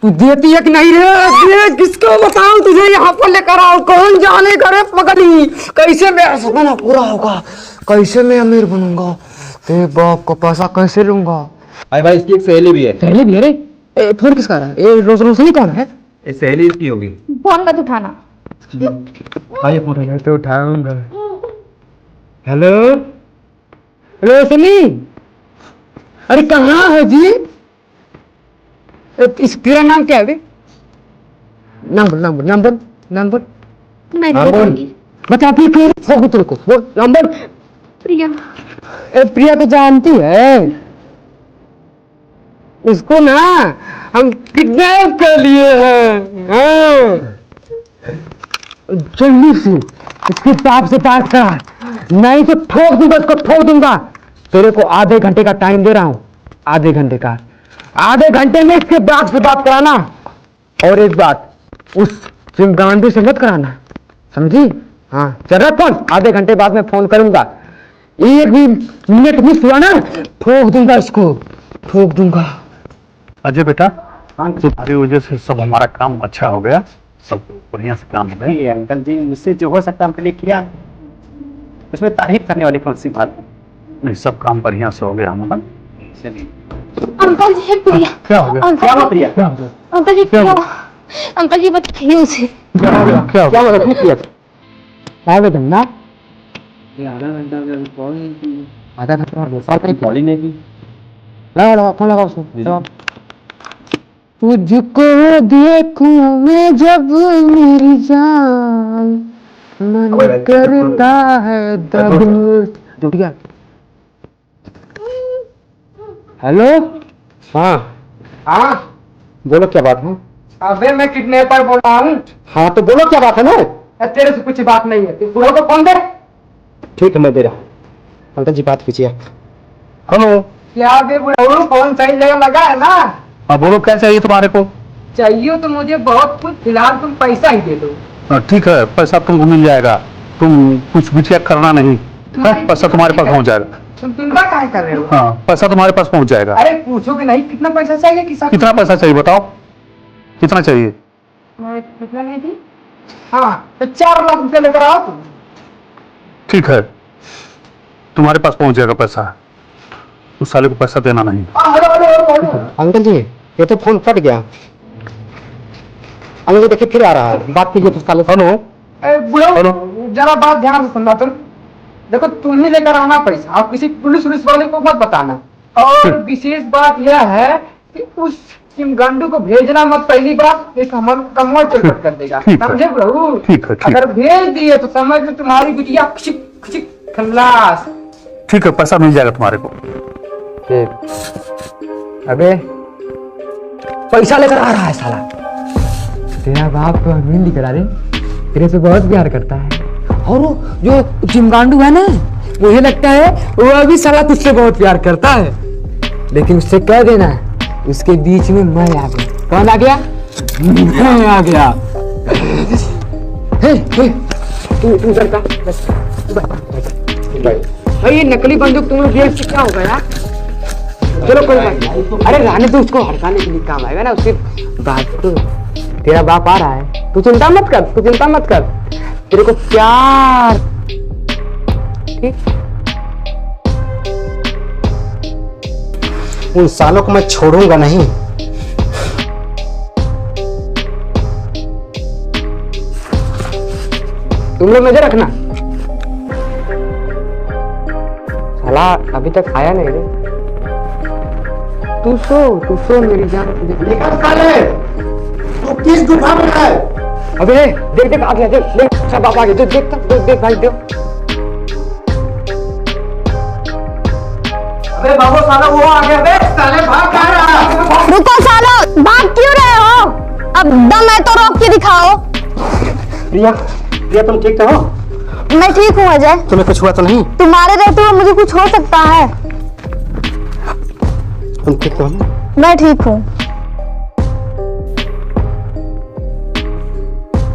तू देती है कि नहीं रे? दे, किसको बताऊं तुझे यहाँ पर लेकर आओ? कौन जाने करे पगली। कैसे मेरा सपना पूरा होगा? कैसे मैं अमीर बनूंगा? तेरे बाप को पैसा कैसे लूंगा? अरे भाई इसकी एक सहेली भी है। सहेली भी है रे? फोन किसका रहा है? ये रोशनी कौन है? ये सहेली इसकी होगी। फोन मत उठाना। आइए फोन तो उठाऊंगा। हेलो रोशनी, अरे कहाँ है जी? इस तेरा नाम क्या है बे? नंबर नंबर नंबर नंबर मैं नहीं बताऊंगी। बता फिर फोन तेरे को बोल नंबर। प्रिया। प्रिया तो जानती है उसको ना, हम किडनैप कर लिए हैं। जल्दी से इसके बाप से बात करा, नहीं तो ठोक दूंगा, इसको ठोक दूंगा। तेरे को आधे घंटे का टाइम दे रहा हूँ, आधे घंटे का। आधे घंटे में इसके बाप से बात कराना। और एक बात, उस चिंगांडू से मत कराना, समझी? हाँ चल रहा फोन, आधे घंटे बाद में फोन करूंगा। एक भी मिनट मिस हुआ ना, ठोक दूंगा इसको, ठोक दूंगा। अजय बेटा, तुम्हारी वजह से सब हमारा काम अच्छा हो गया, सब बढ़िया से काम हो गया। अंकल जी मुझसे जो हो सकता हमके लिए किया, उसमें तारीफ करने वाली कौन सी बात? नहीं, सब काम बढ़िया से हो गया हमारा। चलिए। अंकल जी प्रिया। क्या हो गया? क्या हुआ प्रिया? अंकल जी प्रिया। अंकल जी बताइए उसे। क्या हो गया? क्या हो क्या गया? मतलब प्रिया? आधा घंटा और कॉल ही नहीं की। लगा फोन लगा उसको। तुझको देखूं मैं जब मेरी जान, मन करता है दब। जुट गया। हेलो। हाँ हाँ बोलो क्या बात है? अबे मैं किडनैपर बोल रहा हूँ। हाँ तो बोलो क्या बात है ना? तेरे से कुछ बात नहीं है, तू बोलो तो फोन दे। ठीक है मैं दे रहा हूँ। अंकल जी बात कीजिए। हेलो। क्या दे बुढ़ाऊ, फोन सही जगह लगा है ना? हाँ बोलो, क्या चाहिए तुम्हारे को? चाहिए तो मुझे बहुत कुछ, फिलहाल तुम पैसा ही दे दो। ठीक है, पैसा तुमको मिल जाएगा, तुम कुछ भी चेक करना नहीं है, पैसा तुम्हारे पास पहुंच जाएगा। तुम चिंता काहे कर रहे हो? हाँ, पैसा तुम्हारे पास पहुंच जाएगा। अरे पूछोगे नहीं कितना पैसा चाहिए? कितना पैसा चाहिए बताओ, कितना चाहिए? कितना नहीं थी? हाँ तो 4 लाख रुपया लेकर आओ तुम। ठीक है, तुम्हारे पास पहुंच जाएगा पैसा, उस साले को पैसा देना नहीं। अंकल जी ये तो फोन फट गया। अंकल जी देखिए फिर आ रहा है, बात कीजिए तो साले। हेलो बुढ़ो जरा बात ध्यान से सुनना तुम। देखो तुम ही लेकर आना पैसा, आप किसी पुलिस वाले को मत बताना। और विशेष बात यह है कि उस चिमगांडू को भेजना मत, पहली बात एक हमारे कमर चौपट कर देगा, समझे प्रभु? ठीक है, ठीक। अगर भेज दिए तो समझ में तुम्हारी बिटिया खल्लास। ठीक है, पैसा मिल जाएगा तुम्हारे को। अबे पैसा लेकर आ रहा है साला। तेरा बाप तो अमीन दिख रहा रे, तेरे से बहुत प्यार करता है। और वो जो चिमगांडू है ना, मुझे लगता है वो अभी साला तुझसे बहुत प्यार करता है। लेकिन उससे कह देना उसके बीच में मैं आ गया। कौन आ गया? मैं आ गया। तू उधर का भाई, ये नकली बंदूक तुम्हें देख के क्या होगा यार? चलो कोई बात नहीं। अरे रहने तो उसको हड़काने के लिए काम आएगा ना, उसके बाद तो तेरा बाप आ रहा है। तू चिंता मत कर, तू चिंता मत कर, तेरे को प्यार। ठीक, उन सालों को मैं छोड़ूंगा नहीं। तुम लोग नजर रखना। साला अभी तक आया नहीं रे। तू सो मेरी जान। तू किस गुफा में है? अबे देख आ गया, देख सब आप आ गए। देख भाई देख। अबे बाबू साला वो आ गया। बे साले भाग कहाँ रहा है? रुको सालो, भाग क्यों रहे हो? अब दम है तो रोक के दिखाओ। प्रिया तुम ठीक तो हो? मैं ठीक हूँ अजय। तुम्हें कुछ हुआ तो नहीं? तुम्हारे रहते हुए मुझे कुछ हो सकता है। तुम ठीक तो हो ना? मैं ठीक हूँ।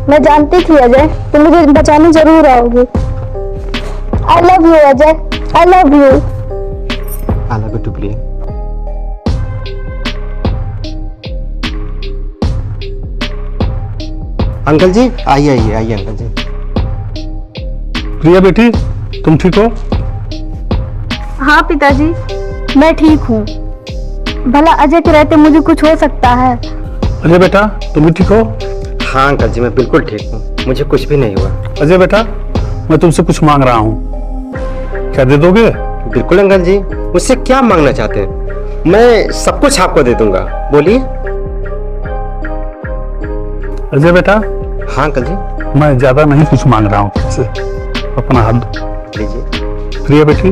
मैं जानती थी अजय तुम मुझे बचाने जरूर आओगे। I love you Ajay, I love you. I love you too Priya. Uncle ji आइए अंकल जी। प्रिया बेटी तुम ठीक हो? हाँ पिताजी मैं ठीक हूँ। भला अजय के रहते मुझे कुछ हो सकता है? अजय बेटा तुम भी ठीक हो? हाँ अंकल जी मैं बिल्कुल ठीक हूँ, मुझे कुछ भी नहीं हुआ। अजय बेटा मैं तुमसे कुछ मांग रहा हूँ, क्या दे दोगे? बिल्कुल अंकल जी, मुझसे क्या मांगना चाहते हैं? मैं सब कुछ आपको दे दूंगा, बोलिए। अजय बेटा। हाँ अंकल जी। मैं ज्यादा नहीं कुछ मांग रहा हूँ तुमसे, अपना हाथ दो। लीजिए। प्रिया बेटी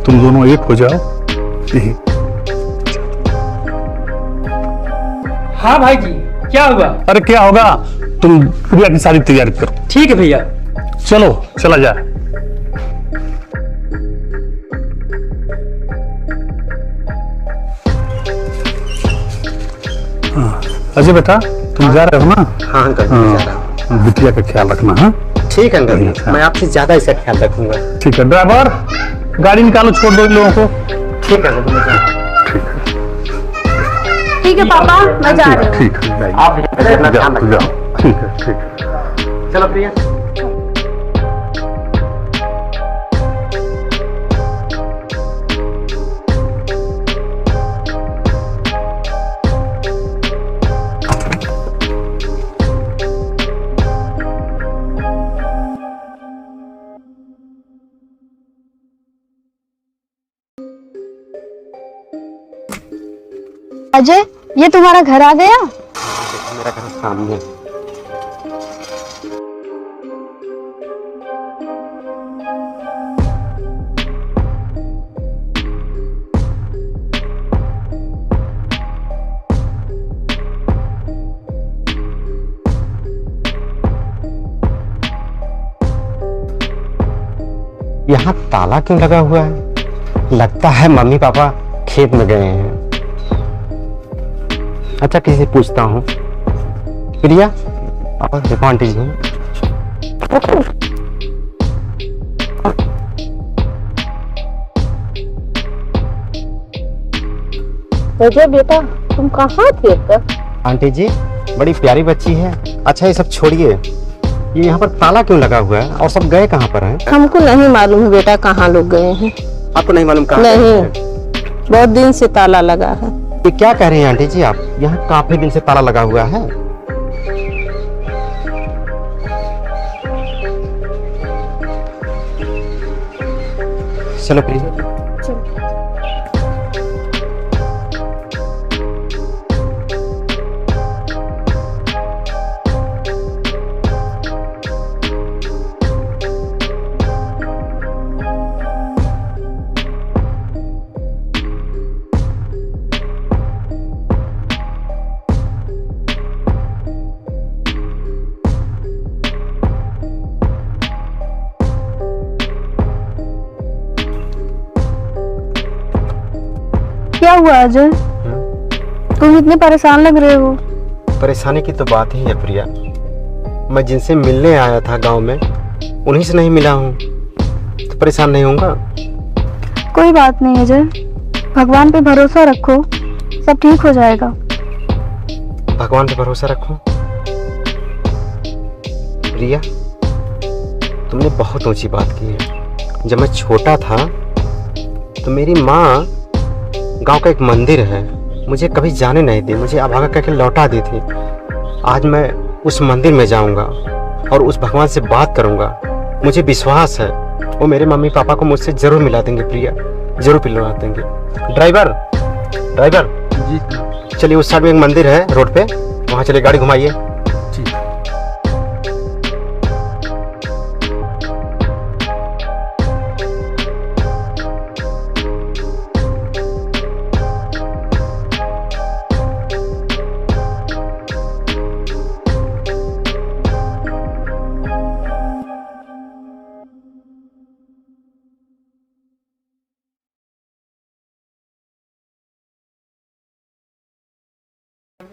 तुम दोनों एक हो जाओ। यही। हाँ भाई जी क्या हुआ? अरे क्या होगा, तुम प्रिया की सारी तैयारी करो। ठीक है भैया। चलो चला जाए। अजय बेटा तुम जा रहे हो ना? हाँ अंकल जी मैं जा रहा हूँ। बिटिया का ख्याल रखना। हाँ ठीक है अंकल जी, मैं आपसे ज्यादा इसका ख्याल रखूंगा। ठीक है। ड्राइवर गाड़ी निकालो, छोड़ दो इन लोगों को। ठीक है अंकल जी। ठीक है पापा मैं जा रही हूँ। ठीक है आप अपना ध्यान रखिए। जाओ। ठीक है ठीक है। चलो प्रिया। अजय ये तुम्हारा घर आ गया? मेरा घर सामने है। यहाँ ताला क्यों लगा हुआ है? लगता है मम्मी पापा खेत में गए हैं। अच्छा किसी से पूछता हूँ। प्रिया और देखो आंटी जी। अजय बेटा तुम कहाँ थे? आंटी जी बड़ी प्यारी बच्ची है। अच्छा ये सब छोड़िए, ये यहाँ पर ताला क्यों लगा हुआ है और सब गए कहाँ पर हैं? हमको नहीं मालूम है बेटा कहाँ लोग गए हैं। आपको नहीं मालूम कहाँ नहीं, गए हैं? बहुत दिन से ताला लगा है। ये क्या कह रहे हैं आंटी जी आप? यहाँ काफी दिन से ताला लगा हुआ है। चलो प्रिया। क्या हुआ अजय? तुम इतने परेशान लग रहे हो। परेशानी की तो बात ही है प्रिया। मैं जिनसे मिलने आया था गांव में उन्हीं से नहीं मिला हूँ, तो परेशान नहीं होऊंगा। कोई बात नहीं अजय, भगवान पे भरोसा रखो, सब ठीक हो जाएगा। भगवान पे भरोसा रखो। प्रिया, तुमने बहुत ऊंची बात की है। जब मैं छोटा था तो मेरी माँ गांव का एक मंदिर है, मुझे कभी जाने नहीं दी, मुझे अभागा करके लौटा दी थी। आज मैं उस मंदिर में जाऊंगा और उस भगवान से बात करूंगा। मुझे विश्वास है वो मेरे मम्मी पापा को मुझसे जरूर मिला देंगे प्रिया, जरूर मिलवा देंगे। ड्राइवर जी, चलिए उस साइड में एक मंदिर है रोड पे, वहाँ चलिए, गाड़ी घुमाइए।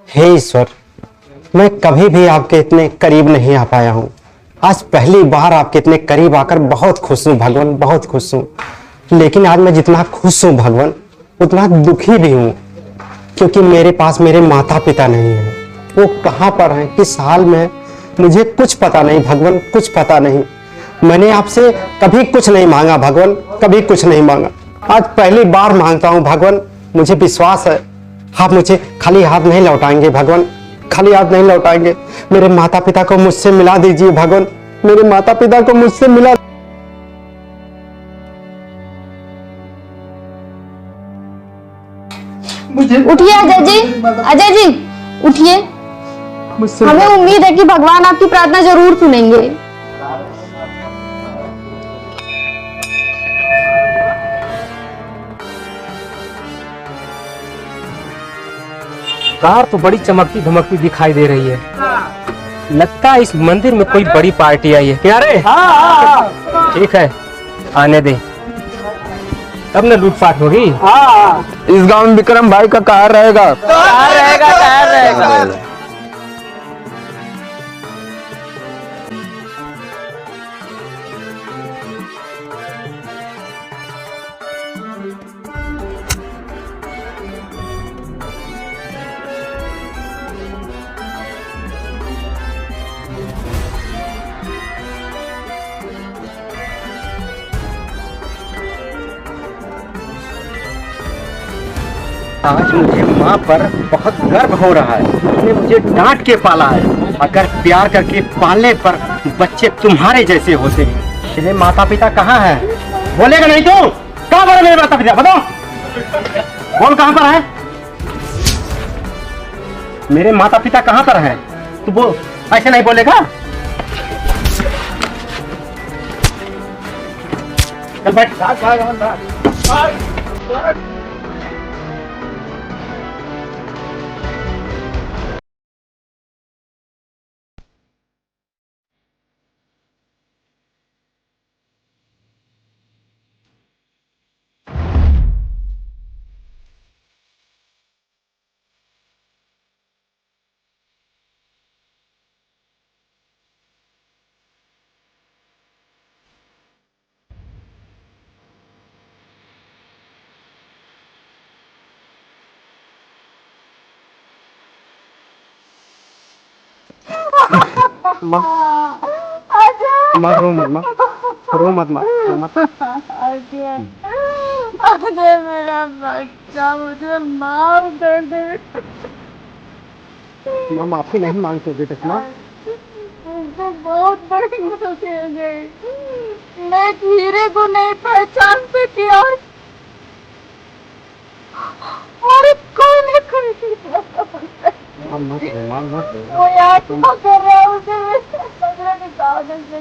हे ईश्वर, मैं कभी भी आपके इतने करीब नहीं आ पाया हूँ। आज पहली बार आपके इतने करीब आकर बहुत खुश हूँ भगवान, बहुत खुश हूँ। लेकिन आज मैं जितना खुश हूँ भगवान, उतना दुखी भी हूँ, क्योंकि मेरे पास मेरे माता पिता नहीं है। वो कहाँ पर हैं, किस हाल में, मुझे कुछ पता नहीं भगवान, कुछ पता नहीं। मैंने आपसे कभी कुछ नहीं मांगा भगवान, कभी कुछ नहीं मांगा। आज पहली बार मांगता हूँ भगवान। मुझे विश्वास है आप मुझे खाली हाथ नहीं लौटाएंगे भगवान, खाली हाथ नहीं लौटाएंगे। मेरे माता पिता को मुझसे मिला दीजिए भगवान, मेरे माता पिता को मुझसे मिला। उठिए अजय जी, अजय जी उठिए। हमें उम्मीद है कि भगवान आपकी प्रार्थना जरूर सुनेंगे। कार तो बड़ी चमकती धमकती दिखाई दे रही है। लगता है इस मंदिर में कोई बड़ी पार्टी आई है। क्या रे? ठीक है, आने दे, तब न लूटपाट होगी। इस गांव में विक्रम भाई का कार रहेगा। आज मुझे माँ पर बहुत गर्व हो रहा है। उसने मुझे डांट के पाला है। अगर प्यार करके पालने पर बच्चे तुम्हारे जैसे होते हैं। तेरे माता पिता कहाँ हैं? बोलेगा नहीं तो? कहाँ पर है मेरे माता पिता? बताओ, बोल कहाँ पर है? मेरे माता पिता कहाँ पर हैं? तू वो ऐसे नहीं बोलेगा? चल बैठ। मत रो मत, रो मत, रो मत। अरे मेरा बच्चा, मुझे माफ कर दे। माँ माफी नहीं मांगते बेटा माँ। मुझे बहुत बड़ी गलती हो गई। मैं हीरे को नहीं पहचान सकी और कौन है माँ मत रो, माँ मत रो। वो यार क्या कर रहा है उसे के कागज से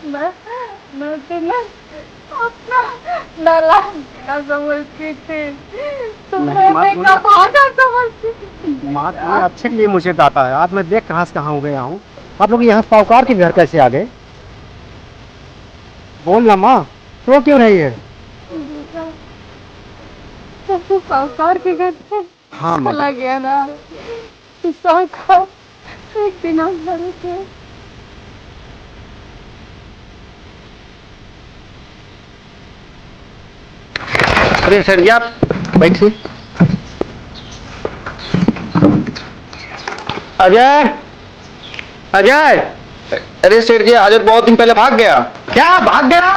मैं तुम्हें अपना नालायक समझती थी, तुम्हें मैं कमाना समझती थी। माँ तुमने अच्छे के लिए मुझे डांटा है। आज मैं देख कहाँ से कहाँ हो गया हूँ। आप लोग यहाँ साहूकार के घर कैसे आ गए? बोल ना माँ, रो क्यों रही है? तो साहूकार के घर से हाँ माँ। चला गया ना, तो साहूकार एक दिन हम घर थे। अरे सर जी आप बैठिए। अजय, अजय, अरे सेठ जी हाजत बहुत दिन पहले भाग गया। क्या भाग गया?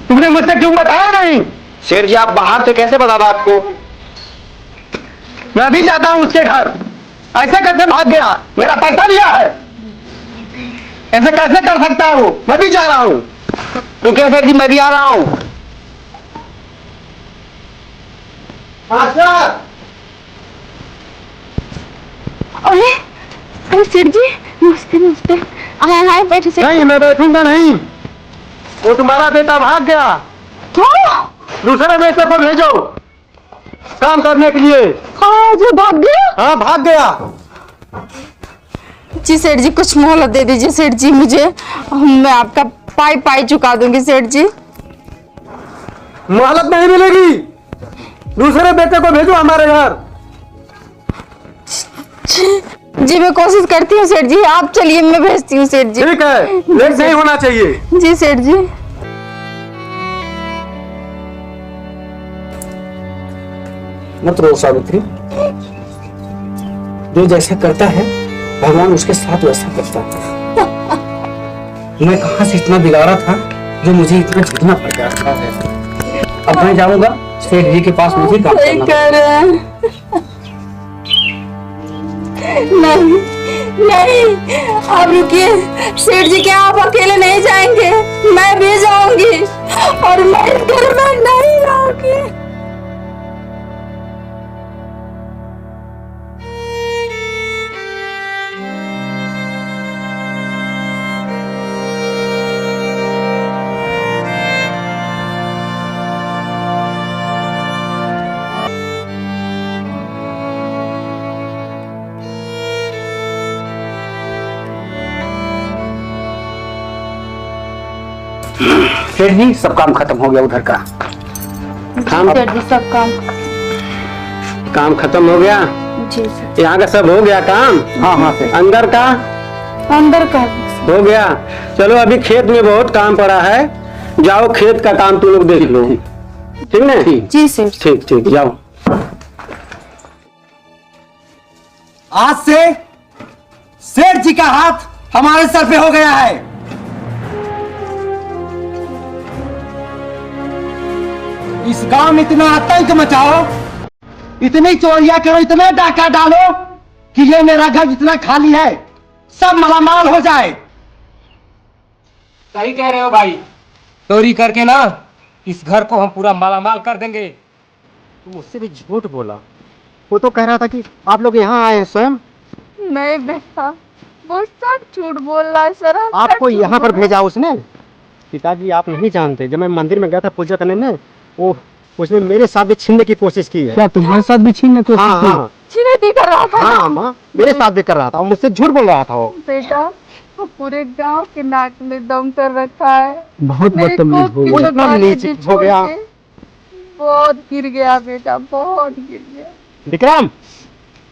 तुमने मुझसे क्यों बताया नहीं? सेठ जी आप बाहर से कैसे बता था आपको? मैं भी जाता हूँ उसके घर। ऐसे कैसे भाग गया? मेरा पैसा लिया है, ऐसे कैसे कर सकता हूँ? मैं भी जा रहा हूँ। रुकिए सेठ जी मैं भी आ रहा हूँ। अरे अरे सेठ जी, नमस्ते नमस्ते। आए आए बैठे सेठ। नहीं मैं बैठूंगा नहीं, वो तुम्हारा बेटा भाग गया। क्या? दूसरे बेटे को भेजो काम करने के लिए। हाँ जो भाग गया? हाँ भाग गया। जी सेठ जी कुछ मोहलत दे दीजिए सेठ जी मुझे, मैं आपका पाई पाई चुका दूंगी सेठ जी। मोहलत नहीं मिलेगी, दूसरे बेटे को भेजो हमारे घर। जी मैं कोशिश करती हूँ सेठ जी, आप चलिए मैं भेजती हूँ सेठ जी। ठीक है, लेट नहीं होना चाहिए। जी सेठ जी। मत रो सावित्री, जो जैसा करता है भगवान उसके साथ वैसा करता है। मैं कहाँ से इतना बिगाड़ा था जो मुझे इतना झुकना पड़ जाता है। अब मैं जाऊंगा सेठ जी के पास, मुझे काम करना। नहीं नहीं आप रुकिए सेठ जी, क्या आप अकेले नहीं जाएंगे? मैं भी जाऊंगी और मैं इस घर में नहीं रहूंगी। सेठ जी सब काम खत्म हो गया उधर का। सेठ जी सब काम खत्म हो गया। जी सर। यहाँ का सब हो गया काम? हाँ हाँ सेठ। अंदर का हो गया। चलो अभी खेत में बहुत काम पड़ा है, जाओ खेत का काम तुम लोग देख लो, ठीक ना? जी सर। ठीक ठीक जाओ। आज से सेठ जी का हाथ हमारे सर पे हो गया है। इस गांव में इतना आतंक मचाओ, इतनी चोरियां करो, इतना डाका डालो कि ये मेरा घर जितना खाली है सब मालामाल हो जाए। सही कह रहे हो भाई, चोरी करके ना इस घर को हम पूरा मालामाल कर देंगे। तुम उससे भी झूठ बोला, वो तो कह रहा था कि आप लोग यहाँ आए हैं स्वयं। नहीं बेटा, वो सब झूठ बोल रहा है सर। आपको यहाँ पर भेजा उसने? पिताजी आप नहीं जानते, जब मैं मंदिर में गया था पूजा करने में, वो उसने मेरे साथ भी छीनने की कोशिश की है। क्या तुम्हारे साथ भी छीनने की कोशिश की? हाँ नहीं कर रहा था। हाँ माँ, मेरे साथ भी कर रहा था, मुझसे झूठ बोल रहा था वो। बेटा वो पूरे गांव के नाक में दम कर रखा है। बहुत मेरे बदतमीज को हो गया। इतना नीच हो गया। बहुत गिर गया बेटा, बहुत गिर गया। विक्रम,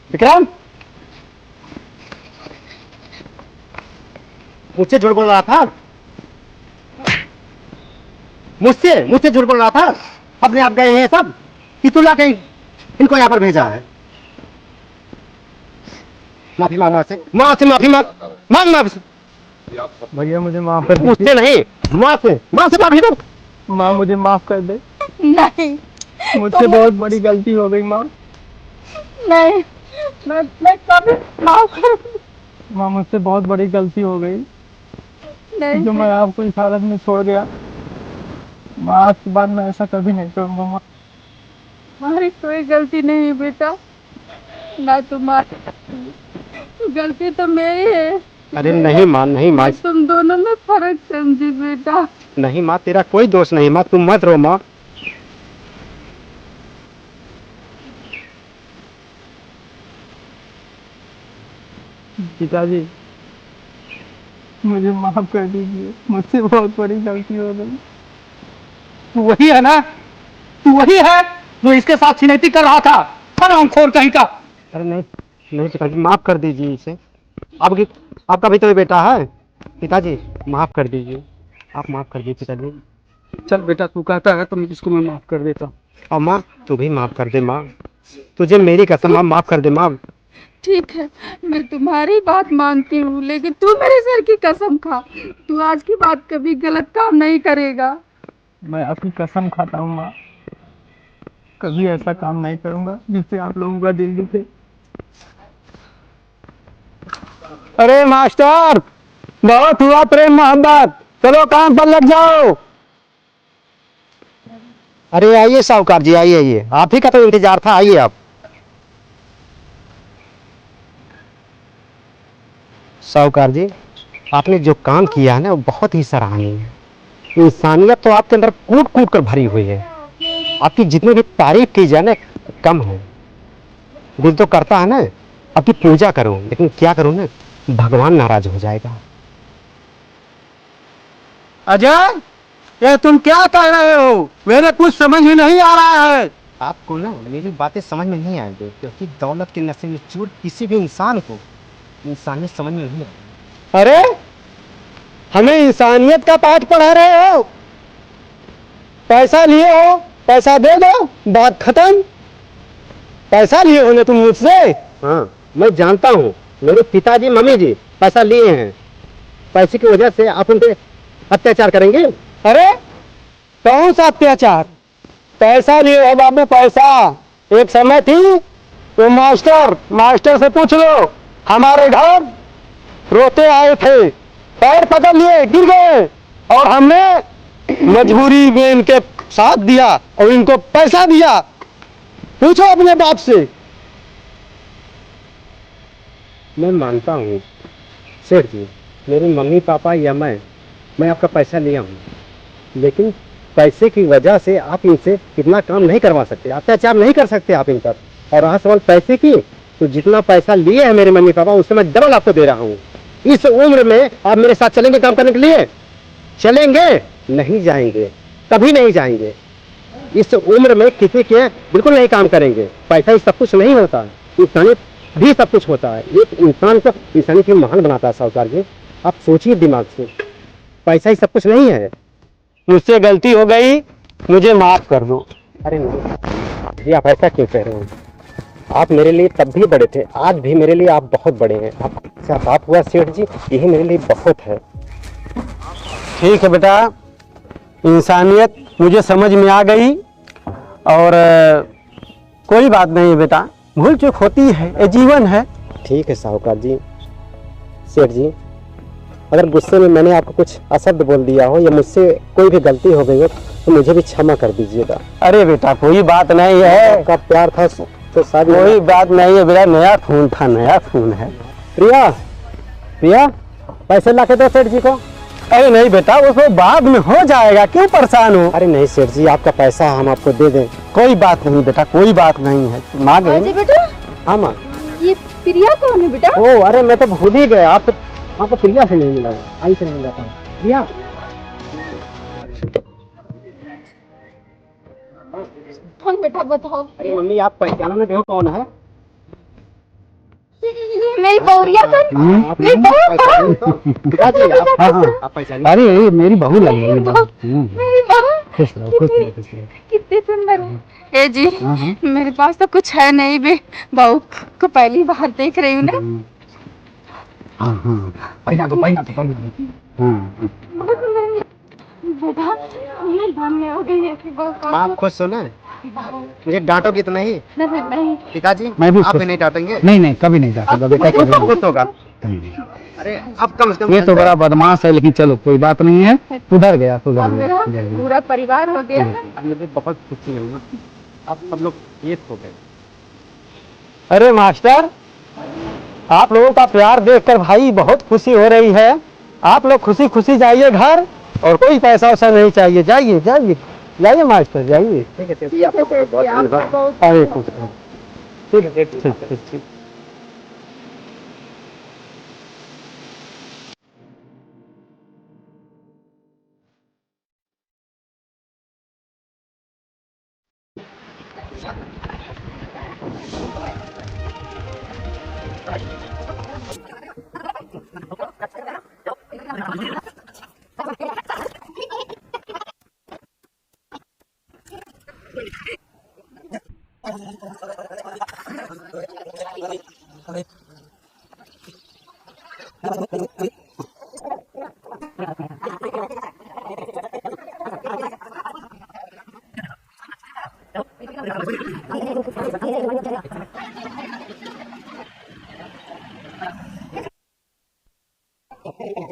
विक्रम मुझसे झूठ बोल रहा था, मुझसे झूठ बोल रहा था। अपने आप गए हैं सब कि तू ला के इनको यहाँ पर भेजा है। माफी मांग माँ से माफी मांग माँ से। भैया मुझे माफ कर दे। मुझसे नहीं, माँ से माफी मांग। माँ मुझे माफ कर दे, नहीं मुझसे बहुत बड़ी गलती हो गई माँ। नहीं, मैं कभी माफ कर माँ मुझसे बहुत बड़ी गलती हो गई नहीं। जो मैं आपको इस हालत में छोड़ गया। माँ आज के बाद मैं ऐसा कभी नहीं करूँगा माँ। हमारी कोई गलती नहीं बेटा, ना तुम्हारी गलती तो मेरी है। अरे नहीं माँ, नहीं माँ, तुम दोनों में फर्क समझी बेटा। नहीं माँ, तेरा कोई दोष नहीं माँ, तुम मत रो माँ। पिताजी मुझे माफ कर दीजिए, मुझसे बहुत बड़ी गलती हो गई। तू वही है ना, तू वही है जो इसके साथ छिनैती कर रहा था, हरामखोर कहीं का। अरे नहीं नहीं पिताजी, माफ कर दीजिए इसे। आपका भी तो बेटा है। पिताजी माफ कर दीजिए, आप माफ कर दीजिए पिताजी। चल बेटा, तू कहता है तो मैं इसको मैं माफ कर देता हूँ। और माँ तू भी माफ कर दे माँ, तुझे मेरी कसम माँ, माफ कर दे माँ। ठीक है, मैं तुम्हारी बात मानती हूँ, लेकिन तू मेरे सर की कसम खा, तू आज की बात कभी गलत काम नहीं करेगा। मैं आपकी कसम खाता हूँ माँ, कभी ऐसा काम नहीं करूँगा जिससे आप लोगों का दिल दुखे। अरे मास्टर, बहुत हुआ प्रेम मोहब्बत, चलो काम पर लग जाओ। अरे आइए साहूकार जी, आइए, आप ही का तो इंतजार था, आइए आप। साहूकार जी, आपने जो काम किया है ना वो बहुत ही सराहनीय है। इंसानियत तो आपके अंदर कूट कूट कर भरी हुई है। आपकी जितनी भी तारीफ की जाए ना कम है। दिल तो करता है ना आपकी पूजा करूं, लेकिन क्या करूं ना, भगवान नाराज हो जाएगा। अजय, ये तुम क्या कह रहे हो? मेरे कुछ समझ में नहीं आ रहा है। आपको ना मेरी बातें समझ में नहीं आएंगी, क्योंकि दौलत के नशे में चूर किसी भी इंसान को इंसानियत समझ में नहीं आएगी। अरे हमें इंसानियत का पाठ पढ़ा रहे हो? पैसा लिए हो, पैसा दे दो, बात खत्म। पैसा लिए होंगे तुम मुझसे। हाँ मैं जानता हूँ, मेरे पिताजी मम्मी जी पैसा लिए हैं, पैसे की वजह से आप उन पे अत्याचार करेंगे। अरे कौन सा अत्याचार? पैसा लिए हो बाबू, पैसा। एक समय थी तो मास्टर से पूछ लो, हमारे घर रोते आए थे, पैर पकड़ लिए गिर गए, और हमने मजबूरी में इनके साथ दिया और इनको पैसा दिया। पूछो अपने बाप से। मैं मानता हूँ सेठ जी, मेरे मम्मी पापा या मैं आपका पैसा लिया हूँ, लेकिन पैसे की वजह से आप इनसे इतना काम नहीं करवा सकते, अत्याचार नहीं कर सकते आप इन पर। और रहा सवाल पैसे की, तो जितना पैसा लिए हैं मेरे मम्मी पापा उससे मैं डबल आपको दे रहा हूँ। इस उम्र में आप मेरे साथ चलेंगे काम करने के लिए? चलेंगे? नहीं जाएंगे, कभी नहीं जाएंगे। इस उम्र में किसी के बिल्कुल नहीं काम करेंगे। पैसा ही सब कुछ नहीं होता, इंसानियत भी सब कुछ होता है। एक इंसान को इंसानियत के महान बनाता है साहूकार जी, आप सोचिए दिमाग से, पैसा ही सब कुछ नहीं है। मुझसे गलती हो गई, मुझे माफ कर दो। अरे नहीं जी, आप ऐसा क्यों कह रहे हैं? आप मेरे लिए तब भी बड़े थे, आज भी मेरे लिए आप बहुत बड़े हैं। आपसे बात हुआ सेठ जी, यही मेरे लिए बहुत है। ठीक है बेटा, इंसानियत मुझे समझ में आ गई, और कोई बात नहीं बेटा, भूल चूक होती है, ये जीवन है। ठीक है साहूकार जी। सेठ जी, अगर गुस्से में मैंने आपको कुछ अशब्द बोल दिया हो या मुझसे कोई भी गलती हो गई हो तो मुझे भी क्षमा कर दीजिएगा। अरे बेटा कोई बात नहीं है, आपका प्यार था तो शादी। कोई बात नहीं है बेटा, नया खून था, नया खून है। प्रिया पैसे ला के दो सेठ जी को। अरे नहीं बेटा, वो बाद में हो जाएगा, क्यों परेशान हो? अरे नहीं सेठ जी, आपका पैसा हम आपको दे दें। कोई बात नहीं बेटा, कोई बात नहीं है, मांगे। अजय बेटा, हाँ माँ। ये प्रिया कौन है बेटा? ओ अरे मैं तो भूल ही गया, आपको प्रिया से नहीं मिला, आई से नहीं मिला था। प्रिया हाँ बेटा बताओ। अरे मम्मी आप पहचानो ना, देखो कौन है। मेरी बहुरिया तो मेरी बहू। पिताजी आप पहचानिए। अरे ये मेरी बहू लगी है। मेरी बहू कितनी सुंदर है। ए जी, मेरे पास तो कुछ है नहीं बे, बहू को पहली बार देख रही हूँ ना। पहिना दो बेटा ये धन्य हो गई है कि बहुत आप खुश हो ना? मुझे डांटोगे तो नहीं? नहीं पिताजी मैं भी आप खुश। नहीं डांटेंगे? नहीं नहीं कभी नहीं जाता बेटा खुश होगा। अरे अब कम से कम ये तो बड़ा बदमाश है लेकिन चलो कोई बात नहीं है सुधर गया सुधर मेरा गया पूरा परिवार हो गया है। अब मुझे बहुत खुशी हुई। अब सब लोग एक हो गए। अरे मास्टर, आप लोगों का प्यार देखकर भाई बहुत खुशी हो रही है। आप लोग खुशी खुशी जाइए घर, और कोई पैसा वैसा नहीं चाहिए। जाइए जाइए जाइए मास्टर, जाइए। ठीक है अरे खुश रहो। ठीक है ठीक।